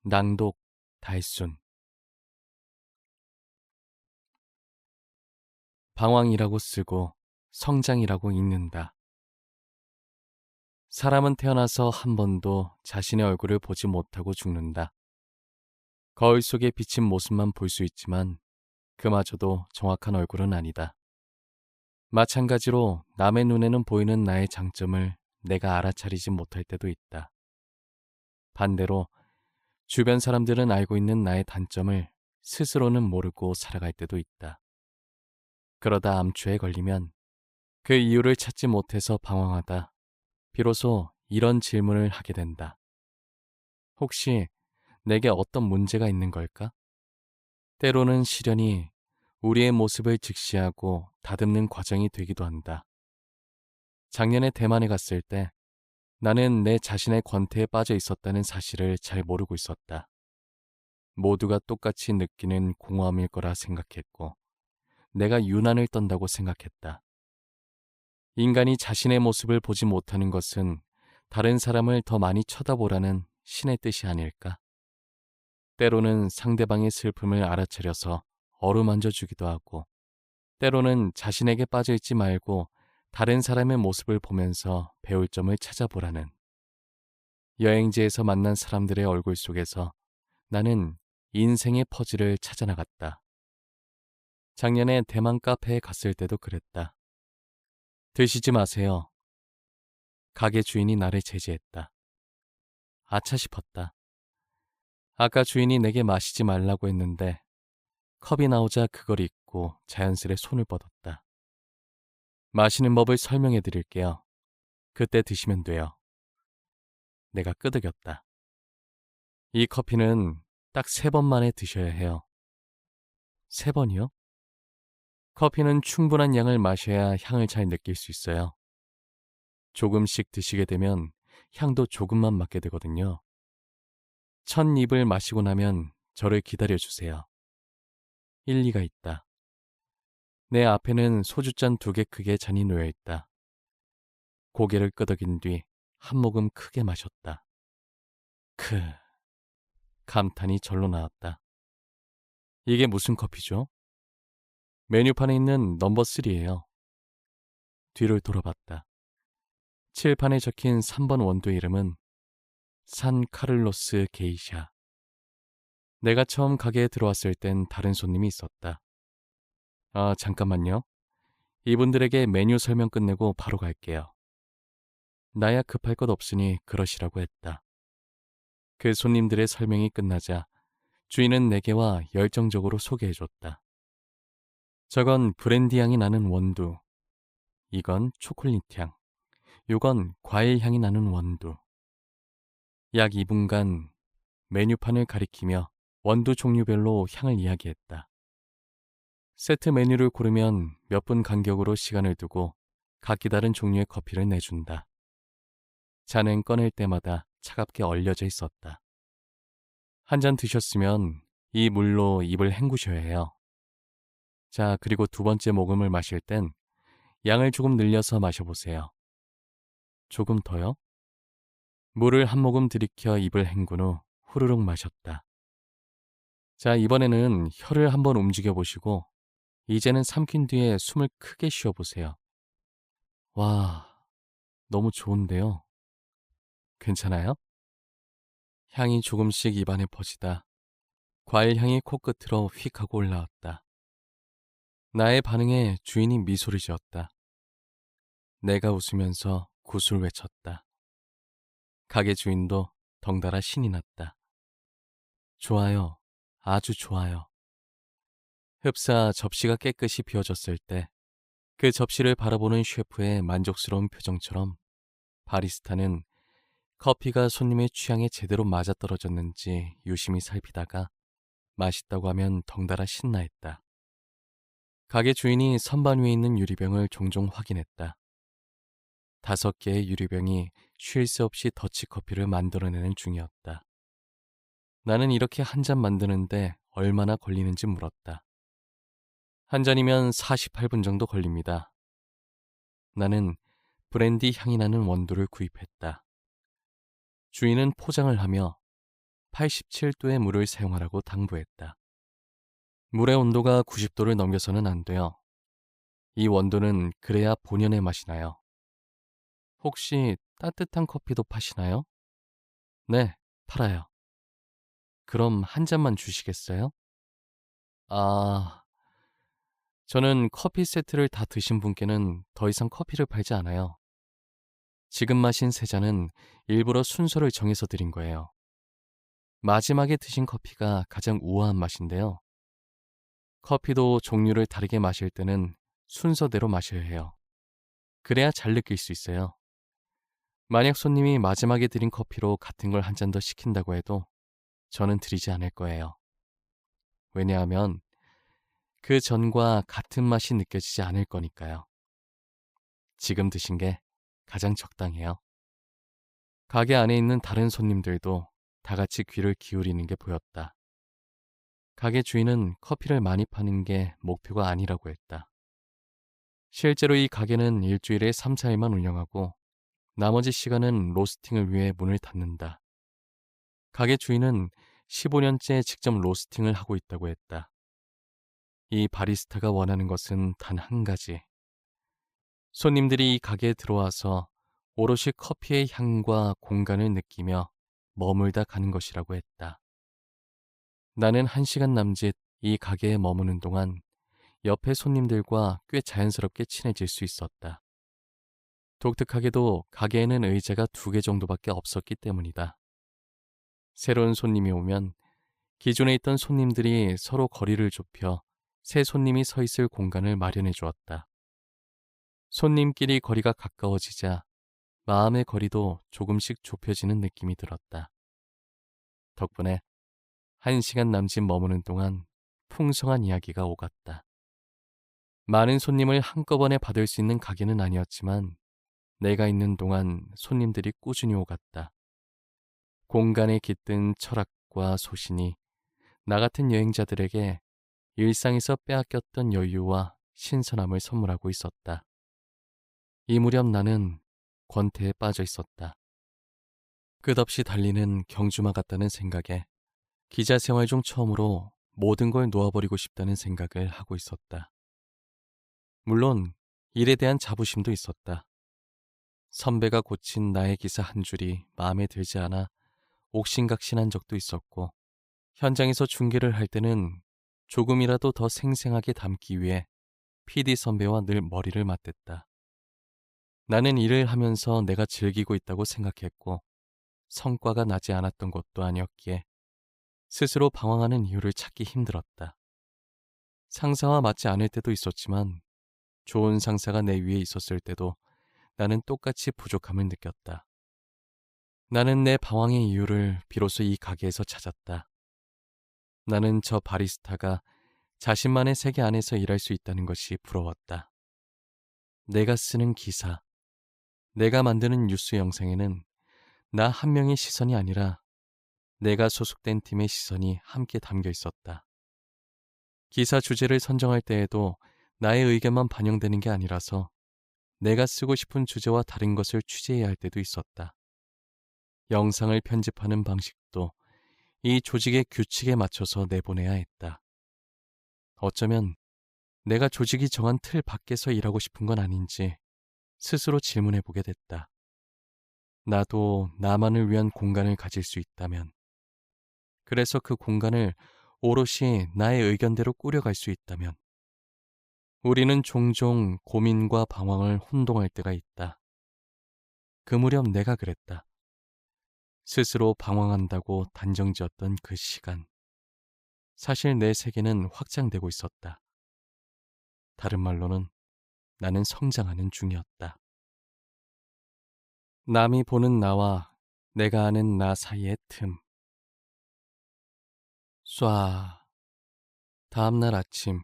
낭독 달순. 방황이라고 쓰고 성장이라고 읽는다. 사람은 태어나서 한 번도 자신의 얼굴을 보지 못하고 죽는다. 거울 속에 비친 모습만 볼 수 있지만 그마저도 정확한 얼굴은 아니다. 마찬가지로 남의 눈에는 보이는 나의 장점을 내가 알아차리지 못할 때도 있다. 반대로 주변 사람들은 알고 있는 나의 단점을 스스로는 모르고 살아갈 때도 있다. 그러다 암초에 걸리면 그 이유를 찾지 못해서 방황하다 비로소 이런 질문을 하게 된다. 혹시 내게 어떤 문제가 있는 걸까? 때로는 시련이 우리의 모습을 직시하고 다듬는 과정이 되기도 한다. 작년에 대만에 갔을 때 나는 내 자신의 권태에 빠져 있었다는 사실을 잘 모르고 있었다. 모두가 똑같이 느끼는 공허함일 거라 생각했고 내가 유난을 떤다고 생각했다. 인간이 자신의 모습을 보지 못하는 것은 다른 사람을 더 많이 쳐다보라는 신의 뜻이 아닐까? 때로는 상대방의 슬픔을 알아차려서 어루만져 주기도 하고 때로는 자신에게 빠져있지 말고 다른 사람의 모습을 보면서 배울 점을 찾아보라는. 여행지에서 만난 사람들의 얼굴 속에서 나는 인생의 퍼즐을 찾아나갔다. 작년에 대만 카페에 갔을 때도 그랬다. 드시지 마세요. 가게 주인이 나를 제지했다. 아차 싶었다. 아까 주인이 내게 마시지 말라고 했는데 컵이 나오자 그걸 잊고 자연스레 손을 뻗었다. 마시는 법을 설명해 드릴게요. 그때 드시면 돼요. 내가 끄덕였다. 이 커피는 딱 3번 만에 드셔야 해요. 3번이요? 커피는 충분한 양을 마셔야 향을 잘 느낄 수 있어요. 조금씩 드시게 되면 향도 조금만 맡게 되거든요. 첫 입을 마시고 나면 저를 기다려주세요. 일리가 있다. 내 앞에는 소주잔 2개 크기의 잔이 놓여 있다. 고개를 끄덕인 뒤 한 모금 크게 마셨다. 감탄이 절로 나왔다. 이게 무슨 커피죠? 메뉴판에 있는 넘버 3예요. 뒤를 돌아봤다. 칠판에 적힌 3번 원두 이름은 산 카를로스 게이샤. 내가 처음 가게에 들어왔을 땐 다른 손님이 있었다. 아, 잠깐만요. 이분들에게 메뉴 설명 끝내고 바로 갈게요. 나야 급할 것 없으니 그러시라고 했다. 그 손님들의 설명이 끝나자 주인은 내게와 열정적으로 소개해줬다. 저건 브랜디 향이 나는 원두. 이건 초콜릿 향. 요건 과일 향이 나는 원두. 약 2분간 메뉴판을 가리키며 원두 종류별로 향을 이야기했다. 세트 메뉴를 고르면 몇 분 간격으로 시간을 두고 각기 다른 종류의 커피를 내준다. 잔은 꺼낼 때마다 차갑게 얼려져 있었다. 한 잔 드셨으면 이 물로 입을 헹구셔야 해요. 자, 그리고 두 번째 모금을 마실 땐 양을 조금 늘려서 마셔보세요. 조금 더요? 물을 한 모금 들이켜 입을 헹군 후 후루룩 마셨다. 자, 이번에는 혀를 한번 움직여 보시고 이제는 삼킨 뒤에 숨을 크게 쉬어보세요. 와, 너무 좋은데요? 괜찮아요? 향이 조금씩 입안에 퍼지다 과일 향이 코끝으로 휙 하고 올라왔다. 나의 반응에 주인이 미소를 지었다. 내가 웃으면서 구슬 외쳤다. 가게 주인도 덩달아 신이 났다. 좋아요. 아주 좋아요. 흡사 접시가 깨끗이 비워졌을 때 그 접시를 바라보는 셰프의 만족스러운 표정처럼 바리스타는 커피가 손님의 취향에 제대로 맞아떨어졌는지 유심히 살피다가 맛있다고 하면 덩달아 신나했다. 가게 주인이 선반 위에 있는 유리병을 종종 확인했다. 5개의 유리병이 쉴 새 없이 더치커피를 만들어내는 중이었다. 나는 이렇게 한 잔 만드는데 얼마나 걸리는지 물었다. 한 잔이면 48분 정도 걸립니다. 나는 브랜디 향이 나는 원두를 구입했다. 주인은 포장을 하며 87도의 물을 사용하라고 당부했다. 물의 온도가 90도를 넘겨서는 안 돼요. 이 원두는 그래야 본연의 맛이 나요. 혹시 따뜻한 커피도 파시나요? 네, 팔아요. 그럼 한 잔만 주시겠어요? 아, 저는 커피 세트를 다 드신 분께는 더 이상 커피를 팔지 않아요. 지금 마신 3잔은 일부러 순서를 정해서 드린 거예요. 마지막에 드신 커피가 가장 우아한 맛인데요. 커피도 종류를 다르게 마실 때는 순서대로 마셔야 해요. 그래야 잘 느낄 수 있어요. 만약 손님이 마지막에 드린 커피로 같은 걸 한 잔 더 시킨다고 해도 저는 드리지 않을 거예요. 왜냐하면 그 전과 같은 맛이 느껴지지 않을 거니까요. 지금 드신 게 가장 적당해요. 가게 안에 있는 다른 손님들도 다 같이 귀를 기울이는 게 보였다. 가게 주인은 커피를 많이 파는 게 목표가 아니라고 했다. 실제로 이 가게는 일주일에 3, 4일만 운영하고 나머지 시간은 로스팅을 위해 문을 닫는다. 가게 주인은 15년째 직접 로스팅을 하고 있다고 했다. 이 바리스타가 원하는 것은 단 한 가지. 손님들이 이 가게에 들어와서 오롯이 커피의 향과 공간을 느끼며 머물다 가는 것이라고 했다. 나는 1시간 남짓 이 가게에 머무는 동안 옆에 손님들과 꽤 자연스럽게 친해질 수 있었다. 독특하게도 가게에는 의자가 2개 정도밖에 없었기 때문이다. 새로운 손님이 오면 기존에 있던 손님들이 서로 거리를 좁혀 새 손님이 서 있을 공간을 마련해 주었다. 손님끼리 거리가 가까워지자 마음의 거리도 조금씩 좁혀지는 느낌이 들었다. 덕분에 1시간 남짓 머무는 동안 풍성한 이야기가 오갔다. 많은 손님을 한꺼번에 받을 수 있는 가게는 아니었지만 내가 있는 동안 손님들이 꾸준히 오갔다. 공간에 깃든 철학과 소신이 나 같은 여행자들에게 일상에서 빼앗겼던 여유와 신선함을 선물하고 있었다. 이 무렵 나는 권태에 빠져 있었다. 끝없이 달리는 경주마 같다는 생각에 기자 생활 중 처음으로 모든 걸 놓아버리고 싶다는 생각을 하고 있었다. 물론 일에 대한 자부심도 있었다. 선배가 고친 나의 기사 한 줄이 마음에 들지 않아 옥신각신한 적도 있었고 현장에서 중계를 할 때는 조금이라도 더 생생하게 담기 위해 PD 선배와 늘 머리를 맞댔다. 나는 일을 하면서 내가 즐기고 있다고 생각했고 성과가 나지 않았던 것도 아니었기에 스스로 방황하는 이유를 찾기 힘들었다. 상사와 맞지 않을 때도 있었지만 좋은 상사가 내 위에 있었을 때도 나는 똑같이 부족함을 느꼈다. 나는 내 방황의 이유를 비로소 이 가게에서 찾았다. 나는 저 바리스타가 자신만의 세계 안에서 일할 수 있다는 것이 부러웠다. 내가 쓰는 기사, 내가 만드는 뉴스 영상에는 나 한 명의 시선이 아니라 내가 소속된 팀의 시선이 함께 담겨 있었다. 기사 주제를 선정할 때에도 나의 의견만 반영되는 게 아니라서 내가 쓰고 싶은 주제와 다른 것을 취재해야 할 때도 있었다. 영상을 편집하는 방식도 이 조직의 규칙에 맞춰서 내보내야 했다. 어쩌면 내가 조직이 정한 틀 밖에서 일하고 싶은 건 아닌지 스스로 질문해 보게 됐다. 나도 나만을 위한 공간을 가질 수 있다면, 그래서 그 공간을 오롯이 나의 의견대로 꾸려갈 수 있다면, 우리는 종종 고민과 방황을 혼동할 때가 있다. 그 무렵 내가 그랬다. 스스로 방황한다고 단정지었던 그 시간. 사실 내 세계는 확장되고 있었다. 다른 말로는 나는 성장하는 중이었다. 남이 보는 나와 내가 아는 나 사이의 틈. 쏴. 다음날 아침,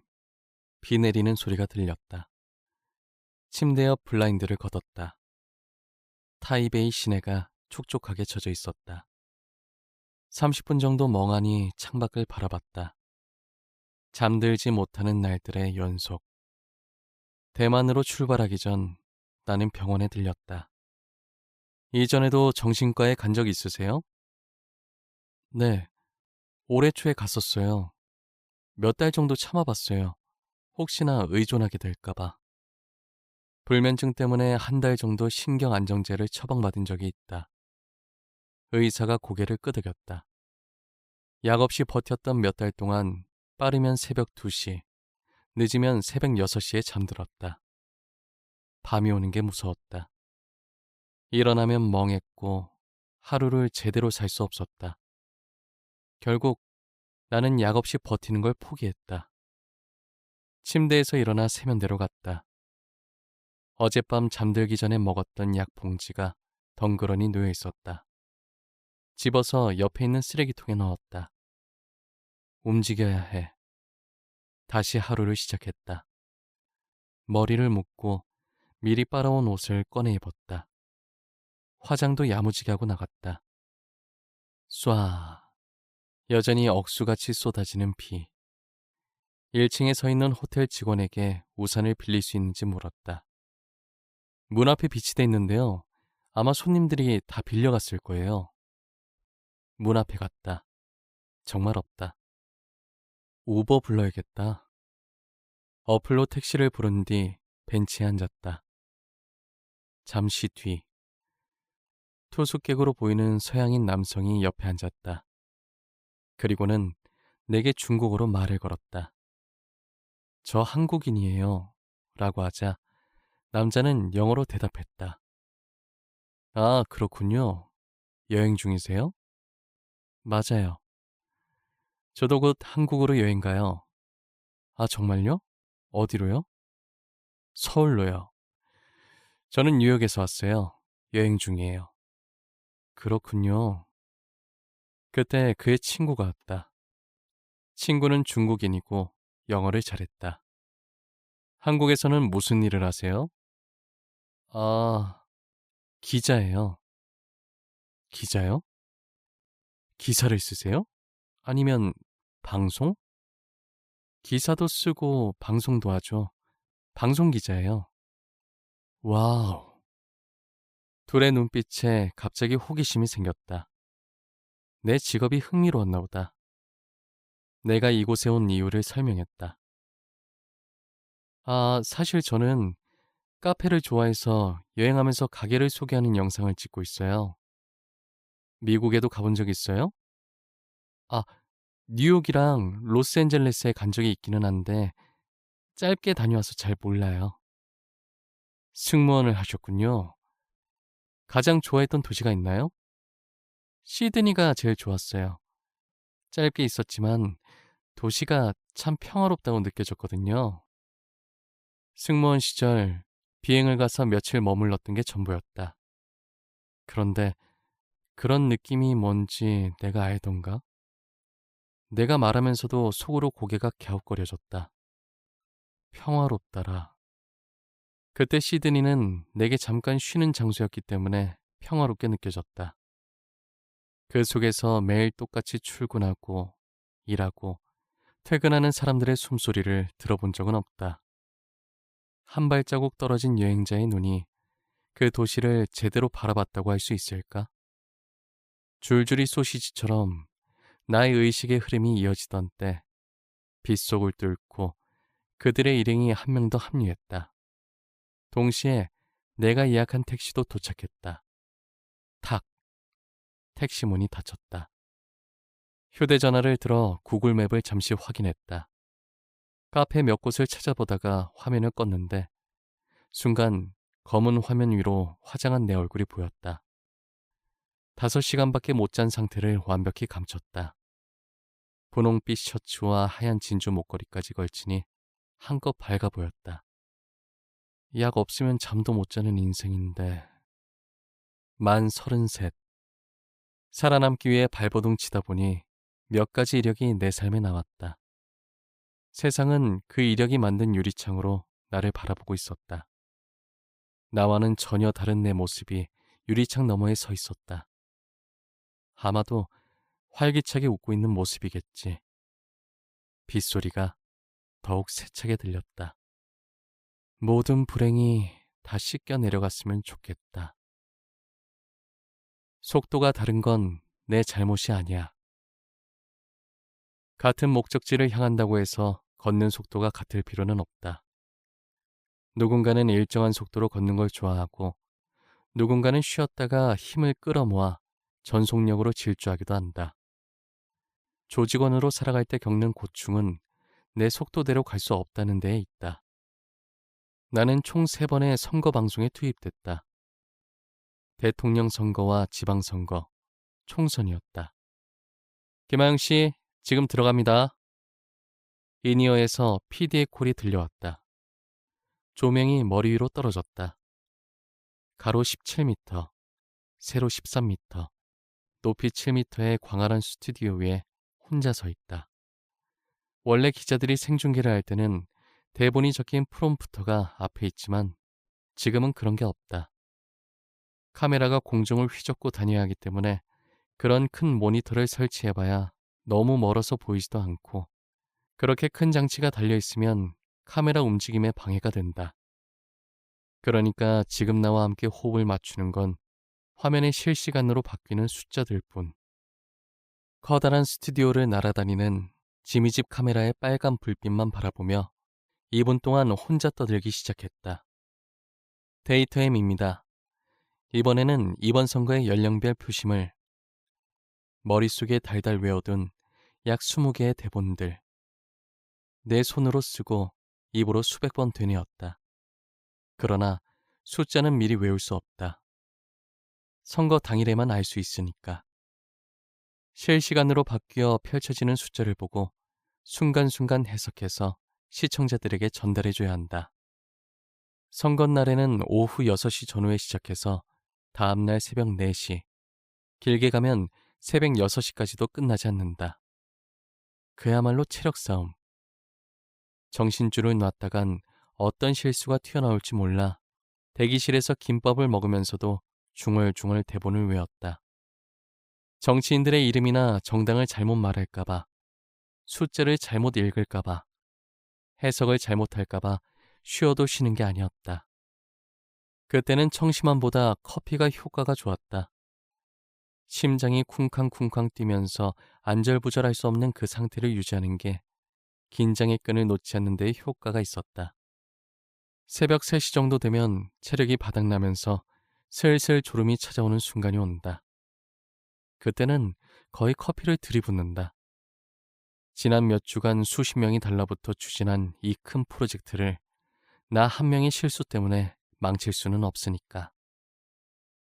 비 내리는 소리가 들렸다. 침대 옆 블라인드를 걷었다. 타이베이 시내가 촉촉하게 젖어 있었다. 30분 정도 멍하니 창밖을 바라봤다. 잠들지 못하는 날들의 연속. 대만으로 출발하기 전 나는 병원에 들렸다. 이전에도 정신과에 간 적 있으세요? 네, 올해 초에 갔었어요. 몇 달 정도 참아봤어요. 혹시나 의존하게 될까봐. 불면증 때문에 한 달 정도 신경 안정제를 처방받은 적이 있다. 의사가 고개를 끄덕였다. 약 없이 버텼던 몇 달 동안 빠르면 새벽 2시, 늦으면 새벽 6시에 잠들었다. 밤이 오는 게 무서웠다. 일어나면 멍했고 하루를 제대로 살 수 없었다. 결국 나는 약 없이 버티는 걸 포기했다. 침대에서 일어나 세면대로 갔다. 어젯밤 잠들기 전에 먹었던 약 봉지가 덩그러니 놓여 있었다. 집어서 옆에 있는 쓰레기통에 넣었다. 움직여야 해. 다시 하루를 시작했다. 머리를 묶고 미리 빨아온 옷을 꺼내 입었다. 화장도 야무지게 하고 나갔다. 쏴. 여전히 억수같이 쏟아지는 비. 1층에 서 있는 호텔 직원에게 우산을 빌릴 수 있는지 물었다. 문 앞에 비치돼 있는데요. 아마 손님들이 다 빌려갔을 거예요. 문 앞에 갔다. 정말 없다. 우버 불러야겠다. 어플로 택시를 부른 뒤 벤치에 앉았다. 잠시 뒤 투숙객으로 보이는 서양인 남성이 옆에 앉았다. 그리고는 내게 중국어로 말을 걸었다. 저 한국인이에요. 라고 하자 남자는 영어로 대답했다. 아, 그렇군요. 여행 중이세요? 맞아요. 저도 곧 한국으로 여행 가요. 아, 정말요? 어디로요? 서울로요. 저는 뉴욕에서 왔어요. 여행 중이에요. 그렇군요. 그때 그의 친구가 왔다. 친구는 중국인이고 영어를 잘했다. 한국에서는 무슨 일을 하세요? 아, 기자예요. 기자요? 기사를 쓰세요? 아니면 방송? 기사도 쓰고 방송도 하죠. 방송 기자예요. 와우. 둘의 눈빛에 갑자기 호기심이 생겼다. 내 직업이 흥미로웠나 보다. 내가 이곳에 온 이유를 설명했다. 아, 사실 저는 카페를 좋아해서 여행하면서 가게를 소개하는 영상을 찍고 있어요. 미국에도 가본 적 있어요? 아, 뉴욕이랑 로스앤젤레스에 간 적이 있기는 한데 짧게 다녀와서 잘 몰라요. 승무원을 하셨군요. 가장 좋아했던 도시가 있나요? 시드니가 제일 좋았어요. 짧게 있었지만 도시가 참 평화롭다고 느껴졌거든요. 승무원 시절 비행을 가서 며칠 머물렀던 게 전부였다. 그런데 그런 느낌이 뭔지 내가 알던가? 내가 말하면서도 속으로 고개가 갸웃거려졌다. 평화롭다라. 그때 시드니는 내게 잠깐 쉬는 장소였기 때문에 평화롭게 느껴졌다. 그 속에서 매일 똑같이 출근하고 일하고 퇴근하는 사람들의 숨소리를 들어본 적은 없다. 한 발자국 떨어진 여행자의 눈이 그 도시를 제대로 바라봤다고 할 수 있을까? 줄줄이 소시지처럼 나의 의식의 흐름이 이어지던 때 빗속을 뚫고 그들의 일행이 한 명 더 합류했다. 동시에 내가 예약한 택시도 도착했다. 탁! 택시 문이 닫혔다. 휴대전화를 들어 구글 맵을 잠시 확인했다. 카페 몇 곳을 찾아보다가 화면을 껐는데 순간 검은 화면 위로 화장한 내 얼굴이 보였다. 5시간밖에 못 잔 상태를 완벽히 감췄다. 분홍빛 셔츠와 하얀 진주 목걸이까지 걸치니 한껏 밝아 보였다. 약 없으면 잠도 못 자는 인생인데. 만 33. 살아남기 위해 발버둥 치다 보니 몇 가지 이력이 내 삶에 나왔다. 세상은 그 이력이 만든 유리창으로 나를 바라보고 있었다. 나와는 전혀 다른 내 모습이 유리창 너머에 서 있었다. 아마도 활기차게 웃고 있는 모습이겠지. 빗소리가 더욱 세차게 들렸다. 모든 불행이 다 씻겨 내려갔으면 좋겠다. 속도가 다른 건 내 잘못이 아니야. 같은 목적지를 향한다고 해서 걷는 속도가 같을 필요는 없다. 누군가는 일정한 속도로 걷는 걸 좋아하고 누군가는 쉬었다가 힘을 끌어모아 전속력으로 질주하기도 한다. 조직원으로 살아갈 때 겪는 고충은 내 속도대로 갈 수 없다는 데에 있다. 나는 총 3번의 선거 방송에 투입됐다. 대통령 선거와 지방선거, 총선이었다. 김하영 씨, 지금 들어갑니다. 인이어에서 PD의 콜이 들려왔다. 조명이 머리 위로 떨어졌다. 가로 17m, 세로 13m, 높이 7m의 광활한 스튜디오 위에 혼자 서 있다. 원래 기자들이 생중계를 할 때는 대본이 적힌 프롬프터가 앞에 있지만 지금은 그런 게 없다. 카메라가 공중을 휘젓고 다녀야 하기 때문에 그런 큰 모니터를 설치해봐야 너무 멀어서 보이지도 않고 그렇게 큰 장치가 달려있으면 카메라 움직임에 방해가 된다. 그러니까 지금 나와 함께 호흡을 맞추는 건 화면에 실시간으로 바뀌는 숫자들 뿐. 커다란 스튜디오를 날아다니는 지미집 카메라의 빨간 불빛만 바라보며 2분 동안 혼자 떠들기 시작했다. 데이터엠입니다. 이번에는 이번 선거의 연령별 표심을 머릿속에 달달 외워둔 약 20개의 대본들. 내 손으로 쓰고 입으로 수백 번 되뇌었다. 그러나 숫자는 미리 외울 수 없다. 선거 당일에만 알 수 있으니까. 실시간으로 바뀌어 펼쳐지는 숫자를 보고 순간순간 해석해서 시청자들에게 전달해줘야 한다. 선거날에는 오후 6시 전후에 시작해서 다음날 새벽 4시, 길게 가면 새벽 6시까지도 끝나지 않는다. 그야말로 체력 싸움. 정신줄을 놨다간 어떤 실수가 튀어나올지 몰라 대기실에서 김밥을 먹으면서도 중얼중얼 대본을 외웠다. 정치인들의 이름이나 정당을 잘못 말할까봐, 숫자를 잘못 읽을까봐, 해석을 잘못할까봐 쉬어도 쉬는 게 아니었다. 그때는 청심환보다 커피가 효과가 좋았다. 심장이 쿵쾅쿵쾅 뛰면서 안절부절할 수 없는 그 상태를 유지하는 게 긴장의 끈을 놓지 않는 데 효과가 있었다. 새벽 3시 정도 되면 체력이 바닥나면서 슬슬 졸음이 찾아오는 순간이 온다. 그때는 거의 커피를 들이붓는다. 지난 몇 주간 수십 명이 달라붙어 추진한 이 큰 프로젝트를 나 한 명의 실수 때문에 망칠 수는 없으니까.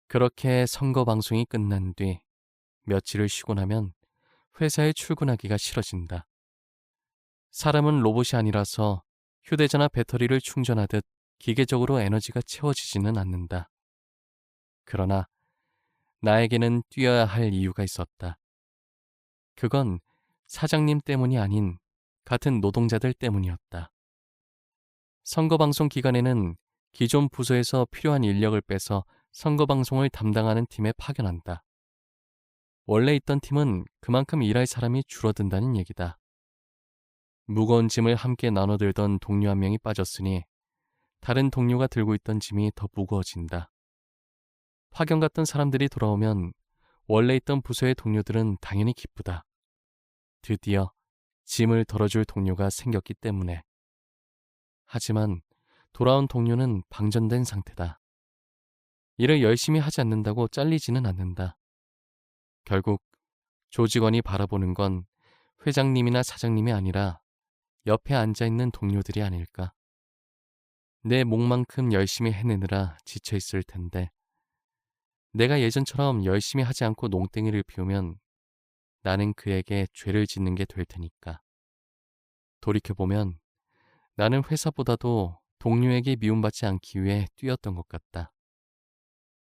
그렇게 선거 방송이 끝난 뒤 며칠을 쉬고 나면 회사에 출근하기가 싫어진다. 사람은 로봇이 아니라서 휴대전화 배터리를 충전하듯 기계적으로 에너지가 채워지지는 않는다. 그러나 나에게는 뛰어야 할 이유가 있었다. 그건 사장님 때문이 아닌 같은 노동자들 때문이었다. 선거방송 기간에는 기존 부서에서 필요한 인력을 빼서 선거방송을 담당하는 팀에 파견한다. 원래 있던 팀은 그만큼 일할 사람이 줄어든다는 얘기다. 무거운 짐을 함께 나눠 들던 동료 한 명이 빠졌으니 다른 동료가 들고 있던 짐이 더 무거워진다. 파견 갔던 사람들이 돌아오면 원래 있던 부서의 동료들은 당연히 기쁘다. 드디어 짐을 덜어줄 동료가 생겼기 때문에. 하지만 돌아온 동료는 방전된 상태다. 일을 열심히 하지 않는다고 잘리지는 않는다. 결국 조직원이 바라보는 건 회장님이나 사장님이 아니라 옆에 앉아있는 동료들이 아닐까. 내 몫만큼 열심히 해내느라 지쳐있을 텐데 내가 예전처럼 열심히 하지 않고 농땡이를 피우면 나는 그에게 죄를 짓는 게 될 테니까. 돌이켜보면 나는 회사보다도 동료에게 미움받지 않기 위해 뛰었던 것 같다.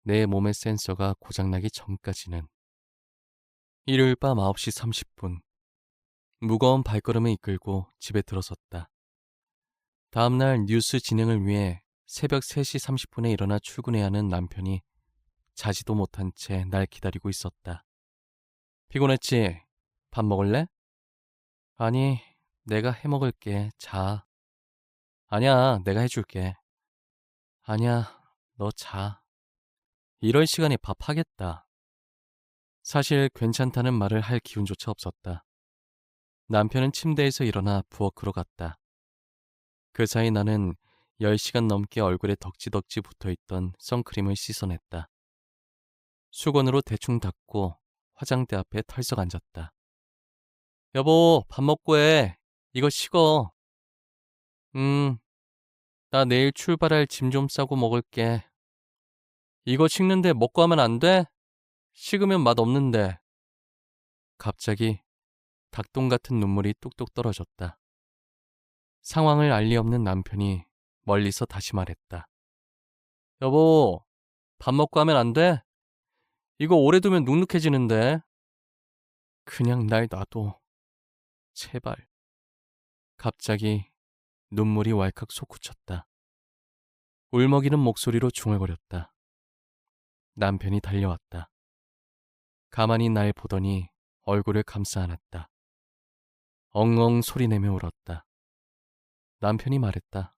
내 몸의 센서가 고장나기 전까지는. 일요일 밤 9시 30분. 무거운 발걸음을 이끌고 집에 들어섰다. 다음날 뉴스 진행을 위해 새벽 3시 30분에 일어나 출근해야 하는 남편이 자지도 못한 채 날 기다리고 있었다. 피곤했지? 밥 먹을래? 아니, 내가 해먹을게. 자. 아니야, 내가 해줄게. 아니야, 너 자. 이럴 시간에 밥 하겠다. 사실 괜찮다는 말을 할 기운조차 없었다. 남편은 침대에서 일어나 부엌으로 갔다. 그 사이 나는 10시간 넘게 얼굴에 덕지덕지 붙어있던 선크림을 씻어냈다. 수건으로 대충 닦고 화장대 앞에 털썩 앉았다. 여보, 밥 먹고 해. 이거 식어. 나 내일 출발할 짐 좀 싸고 먹을게. 이거 식는데 먹고 하면 안 돼? 식으면 맛 없는데. 갑자기 닭똥 같은 눈물이 뚝뚝 떨어졌다. 상황을 알 리 없는 남편이 멀리서 다시 말했다. 여보, 밥 먹고 하면 안 돼? 이거 오래 두면 눅눅해지는데. 그냥 날 놔둬. 제발. 갑자기 눈물이 왈칵 솟구쳤다. 울먹이는 목소리로 중얼거렸다. 남편이 달려왔다. 가만히 날 보더니 얼굴을 감싸 안았다. 엉엉 소리내며 울었다. 남편이 말했다.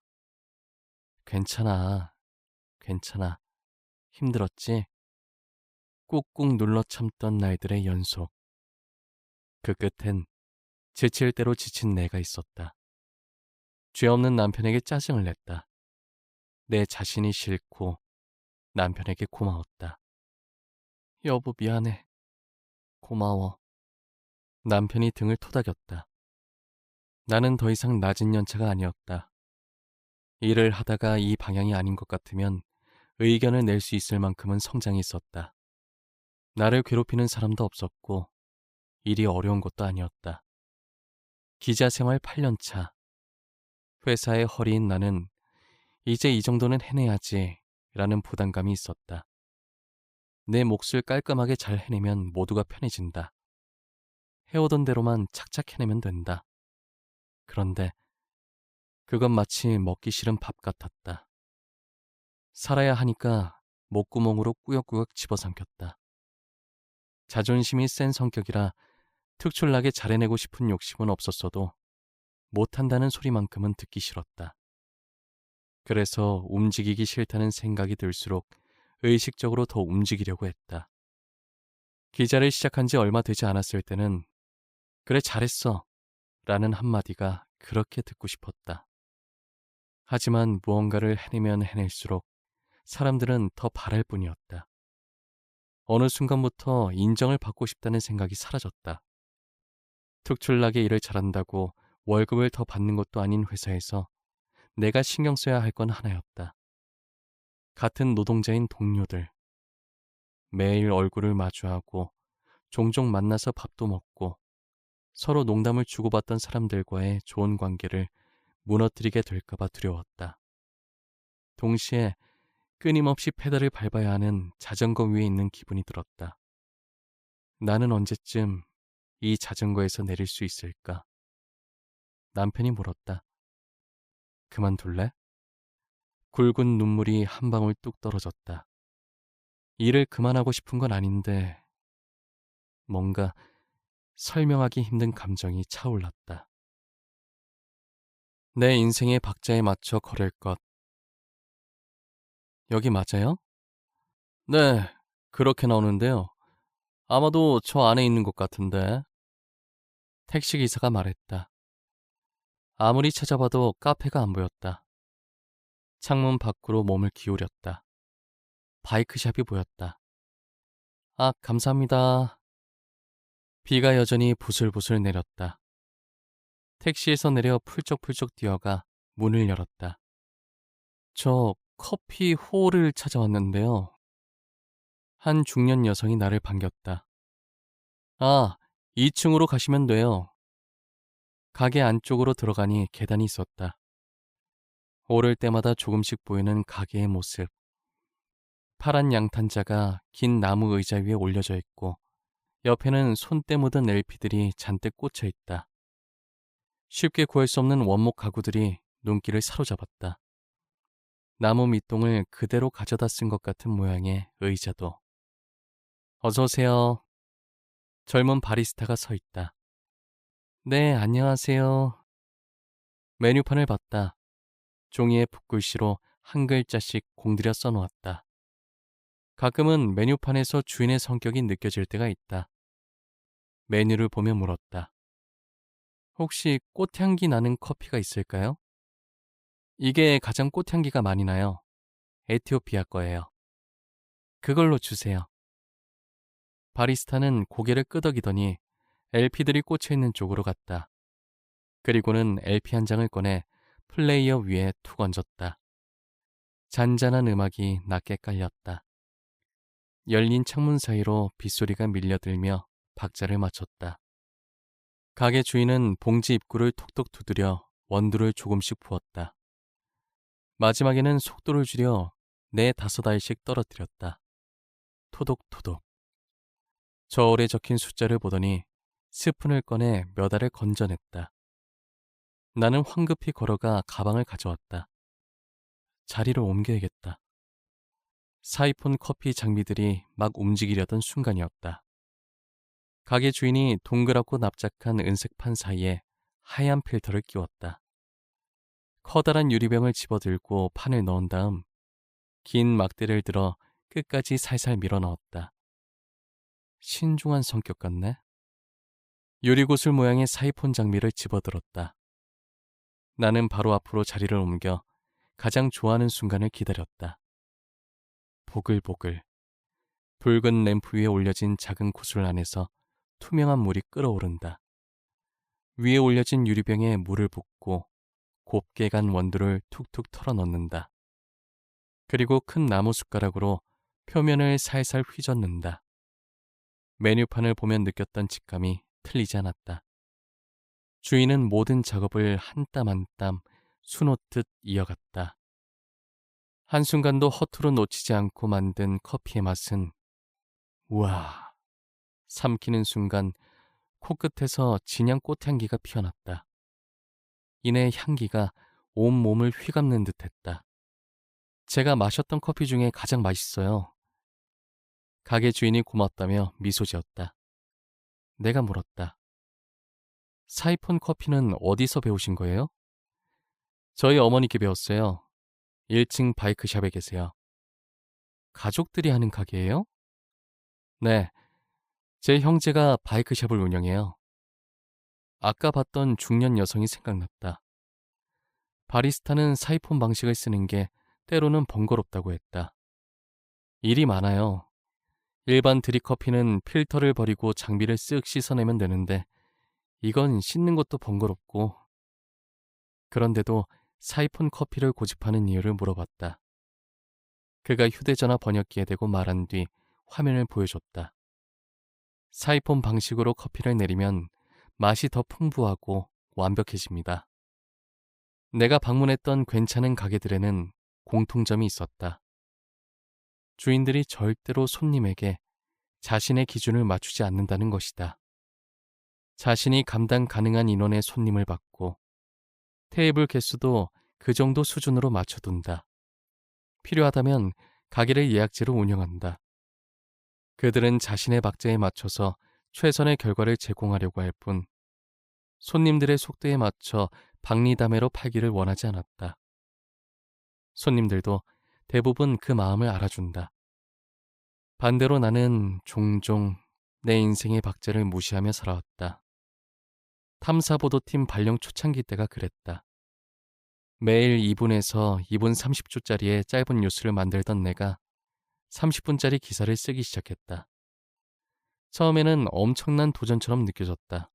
괜찮아. 괜찮아. 힘들었지? 꾹꾹 눌러 참던 날들의 연속. 그 끝엔 지칠 대로 지친 내가 있었다. 죄 없는 남편에게 짜증을 냈다. 내 자신이 싫고 남편에게 고마웠다. 여보 미안해. 고마워. 남편이 등을 토닥였다. 나는 더 이상 낮은 연차가 아니었다. 일을 하다가 이 방향이 아닌 것 같으면 의견을 낼 수 있을 만큼은 성장이 있었다. 나를 괴롭히는 사람도 없었고 일이 어려운 것도 아니었다. 기자 생활 8년 차. 회사의 허리인 나는 이제 이 정도는 해내야지 라는 부담감이 있었다. 내 몫을 깔끔하게 잘 해내면 모두가 편해진다. 해오던 대로만 착착 해내면 된다. 그런데 그건 마치 먹기 싫은 밥 같았다. 살아야 하니까 목구멍으로 꾸역꾸역 집어삼켰다. 자존심이 센 성격이라 특출나게 잘해내고 싶은 욕심은 없었어도 못한다는 소리만큼은 듣기 싫었다. 그래서 움직이기 싫다는 생각이 들수록 의식적으로 더 움직이려고 했다. 기자를 시작한 지 얼마 되지 않았을 때는 그래 잘했어 라는 한마디가 그렇게 듣고 싶었다. 하지만 무언가를 해내면 해낼수록 사람들은 더 바랄 뿐이었다. 어느 순간부터 인정을 받고 싶다는 생각이 사라졌다. 특출나게 일을 잘한다고 월급을 더 받는 것도 아닌 회사에서 내가 신경 써야 할 건 하나였다. 같은 노동자인 동료들. 매일 얼굴을 마주하고 종종 만나서 밥도 먹고 서로 농담을 주고받던 사람들과의 좋은 관계를 무너뜨리게 될까봐 두려웠다. 동시에 끊임없이 페달을 밟아야 하는 자전거 위에 있는 기분이 들었다. 나는 언제쯤 이 자전거에서 내릴 수 있을까? 남편이 물었다. 그만둘래? 굵은 눈물이 한 방울 뚝 떨어졌다. 일을 그만하고 싶은 건 아닌데 뭔가 설명하기 힘든 감정이 차올랐다. 내 인생의 박자에 맞춰 걸을 것. 여기 맞아요? 네, 그렇게 나오는데요. 아마도 저 안에 있는 것 같은데. 택시기사가 말했다. 아무리 찾아봐도 카페가 안 보였다. 창문 밖으로 몸을 기울였다. 바이크샵이 보였다. 아, 감사합니다. 비가 여전히 부슬부슬 내렸다. 택시에서 내려 풀쩍풀쩍 뛰어가 문을 열었다. 저 커피 호를 찾아왔는데요. 한 중년 여성이 나를 반겼다. 아, 2층으로 가시면 돼요. 가게 안쪽으로 들어가니 계단이 있었다. 오를 때마다 조금씩 보이는 가게의 모습. 파란 양탄자가 긴 나무 의자 위에 올려져 있고 옆에는 손때 묻은 LP들이 잔뜩 꽂혀 있다. 쉽게 구할 수 없는 원목 가구들이 눈길을 사로잡았다. 나무 밑동을 그대로 가져다 쓴 것 같은 모양의 의자도. 어서 오세요. 젊은 바리스타가 서 있다. 네, 안녕하세요. 메뉴판을 봤다. 종이에 붓글씨로 한 글자씩 공들여 써놓았다. 가끔은 메뉴판에서 주인의 성격이 느껴질 때가 있다. 메뉴를 보며 물었다. 혹시 꽃향기 나는 커피가 있을까요? 이게 가장 꽃향기가 많이 나요. 에티오피아 거예요. 그걸로 주세요. 바리스타는 고개를 끄덕이더니 LP들이 꽂혀 있는 쪽으로 갔다. 그리고는 LP 한 장을 꺼내 플레이어 위에 툭 얹었다. 잔잔한 음악이 낮게 깔렸다. 열린 창문 사이로 빗소리가 밀려들며 박자를 맞췄다. 가게 주인은 봉지 입구를 톡톡 두드려 원두를 조금씩 부었다. 마지막에는 속도를 줄여 4-5알씩 떨어뜨렸다. 토독토독. 저울에 적힌 숫자를 보더니 스푼을 꺼내 몇 알을 건져냈다. 나는 황급히 걸어가 가방을 가져왔다. 자리를 옮겨야겠다. 사이폰 커피 장비들이 막 움직이려던 순간이었다. 가게 주인이 동그랗고 납작한 은색판 사이에 하얀 필터를 끼웠다. 커다란 유리병을 집어들고 판을 넣은 다음 긴 막대를 들어 끝까지 살살 밀어 넣었다. 신중한 성격 같네. 유리구슬 모양의 사이폰 장비를 집어들었다. 나는 바로 앞으로 자리를 옮겨 가장 좋아하는 순간을 기다렸다. 보글보글. 붉은 램프 위에 올려진 작은 구슬 안에서 투명한 물이 끓어오른다. 위에 올려진 유리병에 물을 붓고 곱게 간 원두를 툭툭 털어 넣는다. 그리고 큰 나무 숟가락으로 표면을 살살 휘젓는다. 메뉴판을 보면 느꼈던 직감이 틀리지 않았다. 주인은 모든 작업을 한 땀 한 땀 수놓듯 이어갔다. 한순간도 허투루 놓치지 않고 만든 커피의 맛은 우와. 삼키는 순간 코끝에서 진한 꽃향기가 피어났다. 이내 향기가 온몸을 휘감는 듯했다. 제가 마셨던 커피 중에 가장 맛있어요. 가게 주인이 고맙다며 미소 지었다. 내가 물었다. 사이폰 커피는 어디서 배우신 거예요? 저희 어머니께 배웠어요. 1층 바이크샵에 계세요. 가족들이 하는 가게예요? 네, 제 형제가 바이크샵을 운영해요. 아까 봤던 중년 여성이 생각났다. 바리스타는 사이폰 방식을 쓰는 게 때로는 번거롭다고 했다. 일이 많아요. 일반 드립커피는 필터를 버리고 장비를 쓱 씻어내면 되는데 이건 씻는 것도 번거롭고. 그런데도 사이폰 커피를 고집하는 이유를 물어봤다. 그가 휴대전화 번역기에 대고 말한 뒤 화면을 보여줬다. 사이폰 방식으로 커피를 내리면 맛이 더 풍부하고 완벽해집니다. 내가 방문했던 괜찮은 가게들에는 공통점이 있었다. 주인들이 절대로 손님에게 자신의 기준을 맞추지 않는다는 것이다. 자신이 감당 가능한 인원의 손님을 받고 테이블 개수도 그 정도 수준으로 맞춰둔다. 필요하다면 가게를 예약제로 운영한다. 그들은 자신의 박자에 맞춰서 최선의 결과를 제공하려고 할 뿐 손님들의 속도에 맞춰 박리담회로 팔기를 원하지 않았다. 손님들도 대부분 그 마음을 알아준다. 반대로 나는 종종 내 인생의 박자를 무시하며 살아왔다. 탐사보도팀 발령 초창기 때가 그랬다. 매일 2분에서 2분 30초짜리의 짧은 뉴스를 만들던 내가 30분짜리 기사를 쓰기 시작했다. 처음에는 엄청난 도전처럼 느껴졌다.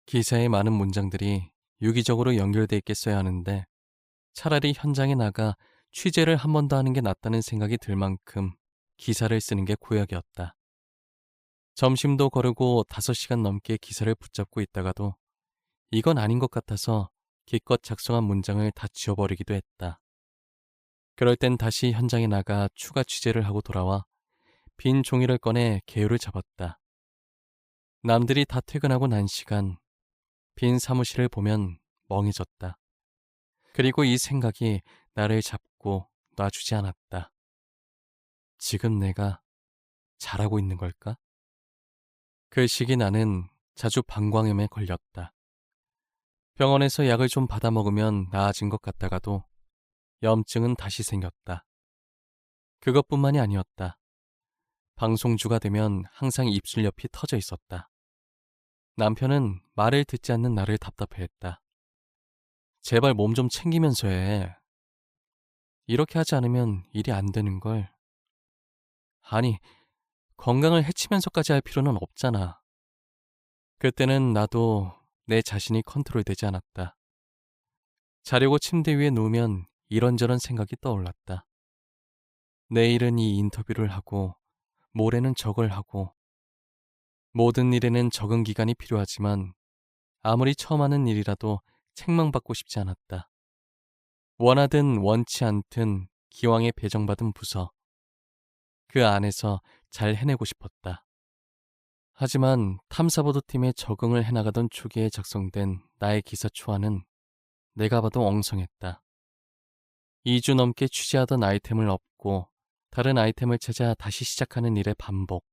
기사의 많은 문장들이 유기적으로 연결돼 있겠어야 하는데 차라리 현장에 나가 취재를 한 번 더 하는 게 낫다는 생각이 들 만큼 기사를 쓰는 게 고역이었다. 점심도 거르고 5시간 넘게 기사를 붙잡고 있다가도 이건 아닌 것 같아서 기껏 작성한 문장을 다 지워버리기도 했다. 그럴 땐 다시 현장에 나가 추가 취재를 하고 돌아와 빈 종이를 꺼내 개요를 잡았다. 남들이 다 퇴근하고 난 시간, 빈 사무실을 보면 멍해졌다. 그리고 이 생각이 나를 잡고 놔주지 않았다. 지금 내가 잘하고 있는 걸까? 그 시기 나는 자주 방광염에 걸렸다. 병원에서 약을 좀 받아 먹으면 나아진 것 같다가도 염증은 다시 생겼다. 그것뿐만이 아니었다. 방송주가 되면 항상 입술 옆이 터져 있었다. 남편은 말을 듣지 않는 나를 답답해했다. 제발 몸 좀 챙기면서 해. 이렇게 하지 않으면 일이 안 되는 걸. 아니, 건강을 해치면서까지 할 필요는 없잖아. 그때는 나도 내 자신이 컨트롤되지 않았다. 자려고 침대 위에 누우면 이런저런 생각이 떠올랐다. 내일은 이 인터뷰를 하고 모레는 저걸 하고 모든 일에는 적응 기간이 필요하지만 아무리 처음 하는 일이라도 책망받고 싶지 않았다. 원하든 원치 않든 기왕에 배정받은 부서, 그 안에서 잘 해내고 싶었다. 하지만 탐사보도팀에 적응을 해나가던 초기에 작성된 나의 기사 초안은 내가 봐도 엉성했다. 2주 넘게 취재하던 아이템을 엎고 다른 아이템을 찾아 다시 시작하는 일의 반복.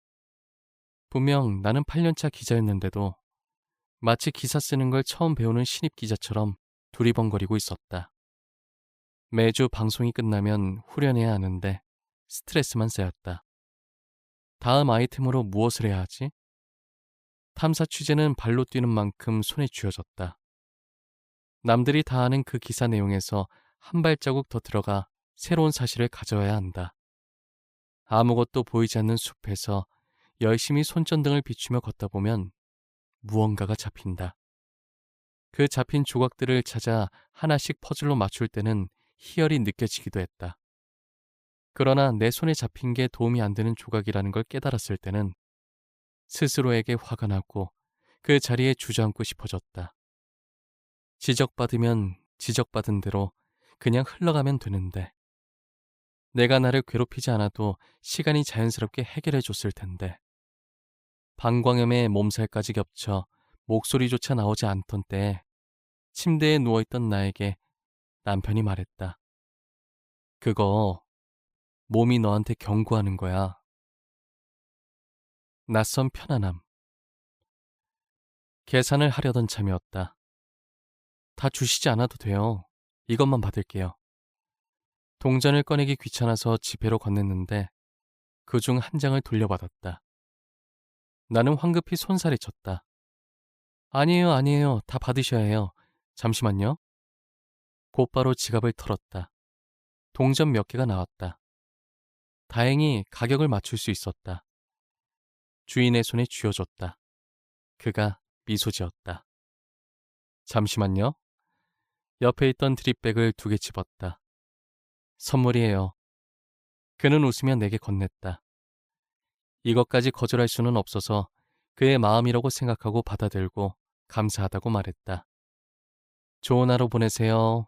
분명 나는 8년차 기자였는데도 마치 기사 쓰는 걸 처음 배우는 신입 기자처럼 두리번거리고 있었다. 매주 방송이 끝나면 후련해야 하는데 스트레스만 쌓였다. 다음 아이템으로 무엇을 해야 하지? 탐사 취재는 발로 뛰는 만큼 손에 쥐어졌다. 남들이 다 아는 그 기사 내용에서 한 발자국 더 들어가 새로운 사실을 가져와야 한다. 아무것도 보이지 않는 숲에서 열심히 손전등을 비추며 걷다 보면 무언가가 잡힌다. 그 잡힌 조각들을 찾아 하나씩 퍼즐로 맞출 때는 희열이 느껴지기도 했다. 그러나 내 손에 잡힌 게 도움이 안 되는 조각이라는 걸 깨달았을 때는 스스로에게 화가 나고 그 자리에 주저앉고 싶어졌다. 지적받으면 지적받은 대로 그냥 흘러가면 되는데 내가 나를 괴롭히지 않아도 시간이 자연스럽게 해결해 줬을 텐데 방광염에 몸살까지 겹쳐 목소리조차 나오지 않던 때에 침대에 누워있던 나에게 남편이 말했다. 그거 몸이 너한테 경고하는 거야. 낯선 편안함. 계산을 하려던 참이었다. 다 주시지 않아도 돼요. 이것만 받을게요. 동전을 꺼내기 귀찮아서 지폐로 건넸는데 그중 한 장을 돌려받았다. 나는 황급히 손살이 쳤다. 아니에요, 아니에요. 다 받으셔야 해요. 잠시만요. 곧바로 지갑을 털었다. 동전 몇 개가 나왔다. 다행히 가격을 맞출 수 있었다. 주인의 손에 쥐어줬다. 그가 미소 지었다. 잠시만요. 옆에 있던 드립백을 2개 집었다. 선물이에요. 그는 웃으며 내게 건넸다. 이것까지 거절할 수는 없어서 그의 마음이라고 생각하고 받아들고 감사하다고 말했다. 좋은 하루 보내세요.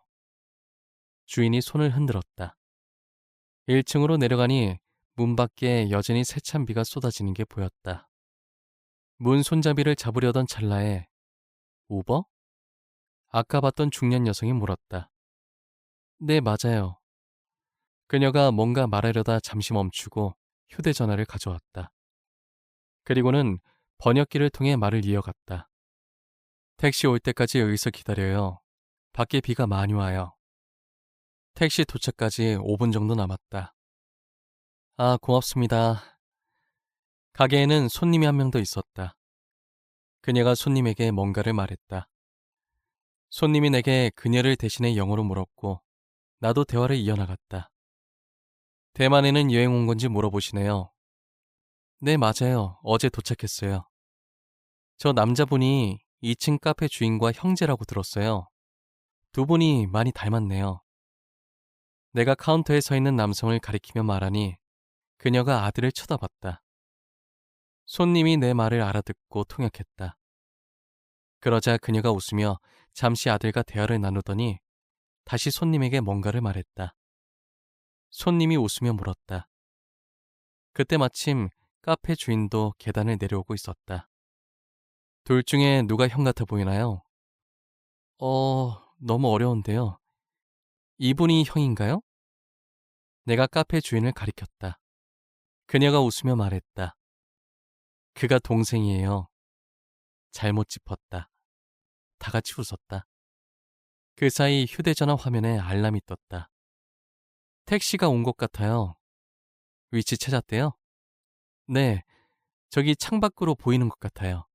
주인이 손을 흔들었다. 1층으로 내려가니 문 밖에 여전히 세찬 비가 쏟아지는 게 보였다. 문 손잡이를 잡으려던 찰나에 우버? 아까 봤던 중년 여성이 물었다. 네, 맞아요. 그녀가 뭔가 말하려다 잠시 멈추고 휴대전화를 가져왔다. 그리고는 번역기를 통해 말을 이어갔다. 택시 올 때까지 여기서 기다려요. 밖에 비가 많이 와요. 택시 도착까지 5분 정도 남았다. 아, 고맙습니다. 가게에는 손님이 한 명 더 있었다. 그녀가 손님에게 뭔가를 말했다. 손님이 내게 그녀를 대신해 영어로 물었고 나도 대화를 이어나갔다. 대만에는 여행 온 건지 물어보시네요. 네, 맞아요. 어제 도착했어요. 저 남자분이 2층 카페 주인과 형제라고 들었어요. 두 분이 많이 닮았네요. 내가 카운터에 서 있는 남성을 가리키며 말하니 그녀가 아들을 쳐다봤다. 손님이 내 말을 알아듣고 통역했다. 그러자 그녀가 웃으며 잠시 아들과 대화를 나누더니 다시 손님에게 뭔가를 말했다. 손님이 웃으며 물었다. 그때 마침 카페 주인도 계단을 내려오고 있었다. 둘 중에 누가 형 같아 보이나요? 너무 어려운데요. 이분이 형인가요? 내가 카페 주인을 가리켰다. 그녀가 웃으며 말했다. 그가 동생이에요. 잘못 짚었다. 다 같이 웃었다. 그 사이 휴대전화 화면에 알람이 떴다. 택시가 온 것 같아요. 위치 찾았대요? 네, 저기 창밖으로 보이는 것 같아요.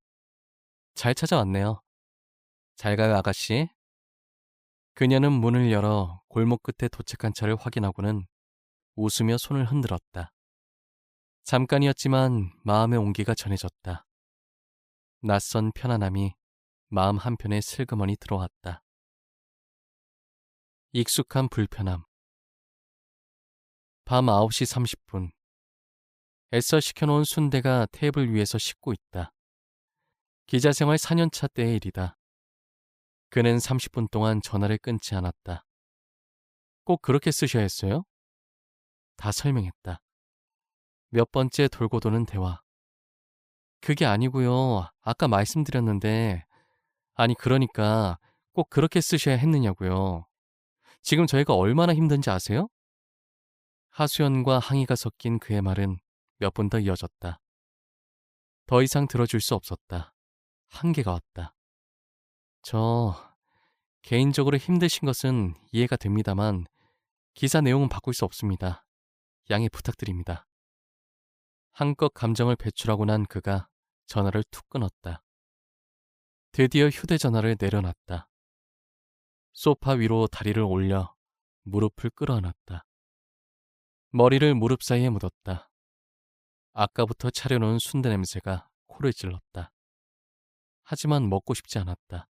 잘 찾아왔네요. 잘 가요, 아가씨. 그녀는 문을 열어 골목 끝에 도착한 차를 확인하고는 웃으며 손을 흔들었다. 잠깐이었지만 마음의 온기가 전해졌다. 낯선 편안함이 마음 한편에 슬그머니 들어왔다. 익숙한 불편함. 밤 9시 30분. 애써 시켜놓은 순대가 테이블 위에서 식고 있다. 기자생활 4년차 때의 일이다. 그는 30분 동안 전화를 끊지 않았다. 꼭 그렇게 쓰셔야 했어요? 다 설명했다. 몇 번째 돌고 도는 대화. 그게 아니고요. 아까 말씀드렸는데, 아니 그러니까 꼭 그렇게 쓰셔야 했느냐고요. 지금 저희가 얼마나 힘든지 아세요? 하수연과 항의가 섞인 그의 말은 몇 번 더 이어졌다. 더 이상 들어줄 수 없었다. 한계가 왔다. 저 개인적으로 힘드신 것은 이해가 됩니다만 기사 내용은 바꿀 수 없습니다. 양해 부탁드립니다. 한껏 감정을 배출하고 난 그가 전화를 툭 끊었다. 드디어 휴대전화를 내려놨다. 소파 위로 다리를 올려 무릎을 끌어안았다. 머리를 무릎 사이에 묻었다. 아까부터 차려놓은 순대 냄새가 코를 찔렀다. 하지만 먹고 싶지 않았다.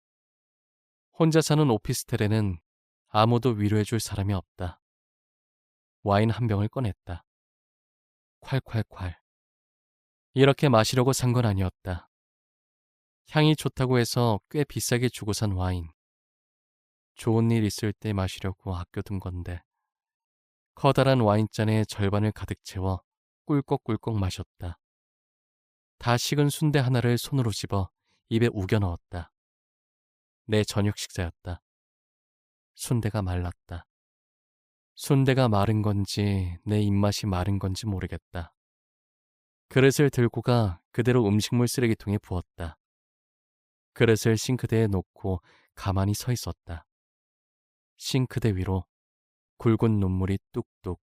혼자 사는 오피스텔에는 아무도 위로해줄 사람이 없다. 와인 한 병을 꺼냈다. 콸콸콸. 이렇게 마시려고 산 건 아니었다. 향이 좋다고 해서 꽤 비싸게 주고 산 와인. 좋은 일 있을 때 마시려고 아껴둔 건데. 커다란 와인잔에 절반을 가득 채워 꿀꺽꿀꺽 마셨다. 다 식은 순대 하나를 손으로 집어 입에 우겨 넣었다. 내 저녁 식사였다. 순대가 말랐다. 순대가 마른 건지 내 입맛이 마른 건지 모르겠다. 그릇을 들고 가 그대로 음식물 쓰레기통에 부었다. 그릇을 싱크대에 놓고 가만히 서 있었다. 싱크대 위로 굵은 눈물이 뚝뚝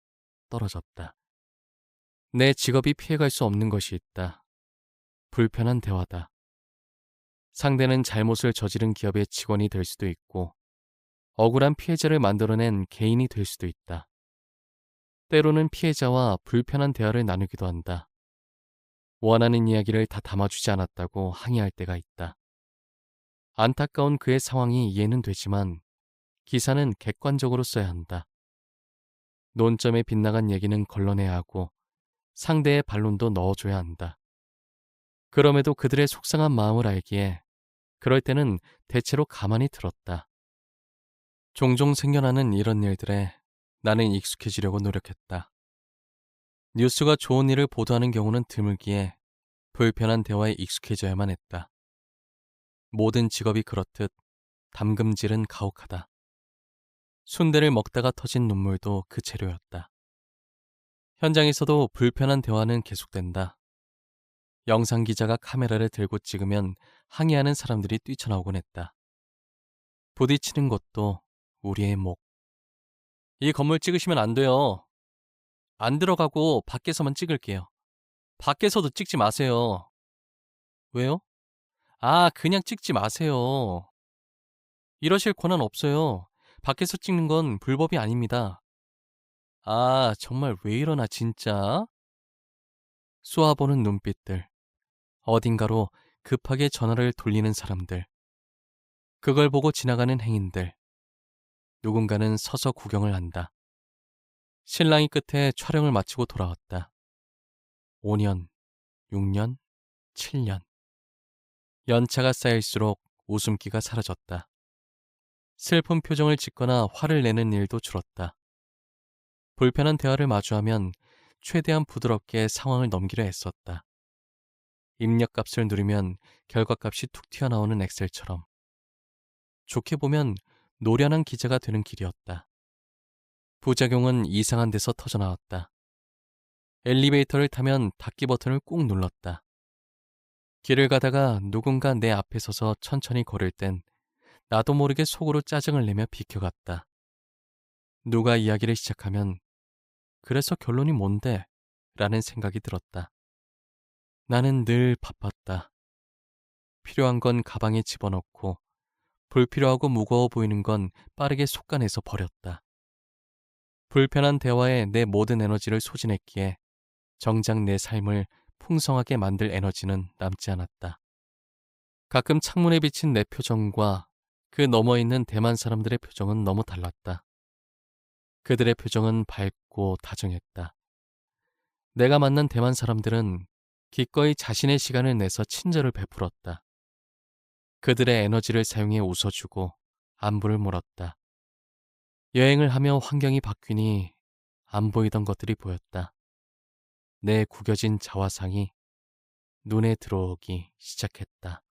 떨어졌다. 내 직업이 피해갈 수 없는 것이 있다. 불편한 대화다. 상대는 잘못을 저지른 기업의 직원이 될 수도 있고 억울한 피해자를 만들어낸 개인이 될 수도 있다. 때로는 피해자와 불편한 대화를 나누기도 한다. 원하는 이야기를 다 담아주지 않았다고 항의할 때가 있다. 안타까운 그의 상황이 이해는 되지만 기사는 객관적으로 써야 한다. 논점에 빗나간 얘기는 걸러내야 하고 상대의 반론도 넣어줘야 한다. 그럼에도 그들의 속상한 마음을 알기에 그럴 때는 대체로 가만히 들었다. 종종 생겨나는 이런 일들에 나는 익숙해지려고 노력했다. 뉴스가 좋은 일을 보도하는 경우는 드물기에 불편한 대화에 익숙해져야만 했다. 모든 직업이 그렇듯 담금질은 가혹하다. 순대를 먹다가 터진 눈물도 그 재료였다. 현장에서도 불편한 대화는 계속된다. 영상 기자가 카메라를 들고 찍으면 항의하는 사람들이 뛰쳐나오곤 했다. 부딪히는 것도 우리의 목. 이 건물 찍으시면 안 돼요. 안 들어가고 밖에서만 찍을게요. 밖에서도 찍지 마세요. 왜요? 아, 그냥 찍지 마세요. 이러실 권한 없어요. 밖에서 찍는 건 불법이 아닙니다. 아, 정말 왜 이러나 진짜? 쏘아보는 눈빛들. 어딘가로 급하게 전화를 돌리는 사람들. 그걸 보고 지나가는 행인들. 누군가는 서서 구경을 한다. 신랑이 끝에 촬영을 마치고 돌아왔다. 5년, 6년, 7년. 연차가 쌓일수록 웃음기가 사라졌다. 슬픈 표정을 짓거나 화를 내는 일도 줄었다. 불편한 대화를 마주하면 최대한 부드럽게 상황을 넘기려 애썼다. 입력값을 누르면 결과값이 툭 튀어나오는 엑셀처럼. 좋게 보면 노련한 기자가 되는 길이었다. 부작용은 이상한 데서 터져나왔다. 엘리베이터를 타면 닫기 버튼을 꾹 눌렀다. 길을 가다가 누군가 내 앞에 서서 천천히 걸을 땐 나도 모르게 속으로 짜증을 내며 비켜갔다. 누가 이야기를 시작하면 그래서 결론이 뭔데? 라는 생각이 들었다. 나는 늘 바빴다. 필요한 건 가방에 집어넣고 불필요하고 무거워 보이는 건 빠르게 솎아내서 버렸다. 불편한 대화에 내 모든 에너지를 소진했기에 정작 내 삶을 풍성하게 만들 에너지는 남지 않았다. 가끔 창문에 비친 내 표정과 그 너머 있는 대만 사람들의 표정은 너무 달랐다. 그들의 표정은 밝고 다정했다. 내가 만난 대만 사람들은 기꺼이 자신의 시간을 내서 친절을 베풀었다. 그들의 에너지를 사용해 웃어주고 안부를 물었다. 여행을 하며 환경이 바뀌니 안 보이던 것들이 보였다. 내 구겨진 자화상이 눈에 들어오기 시작했다.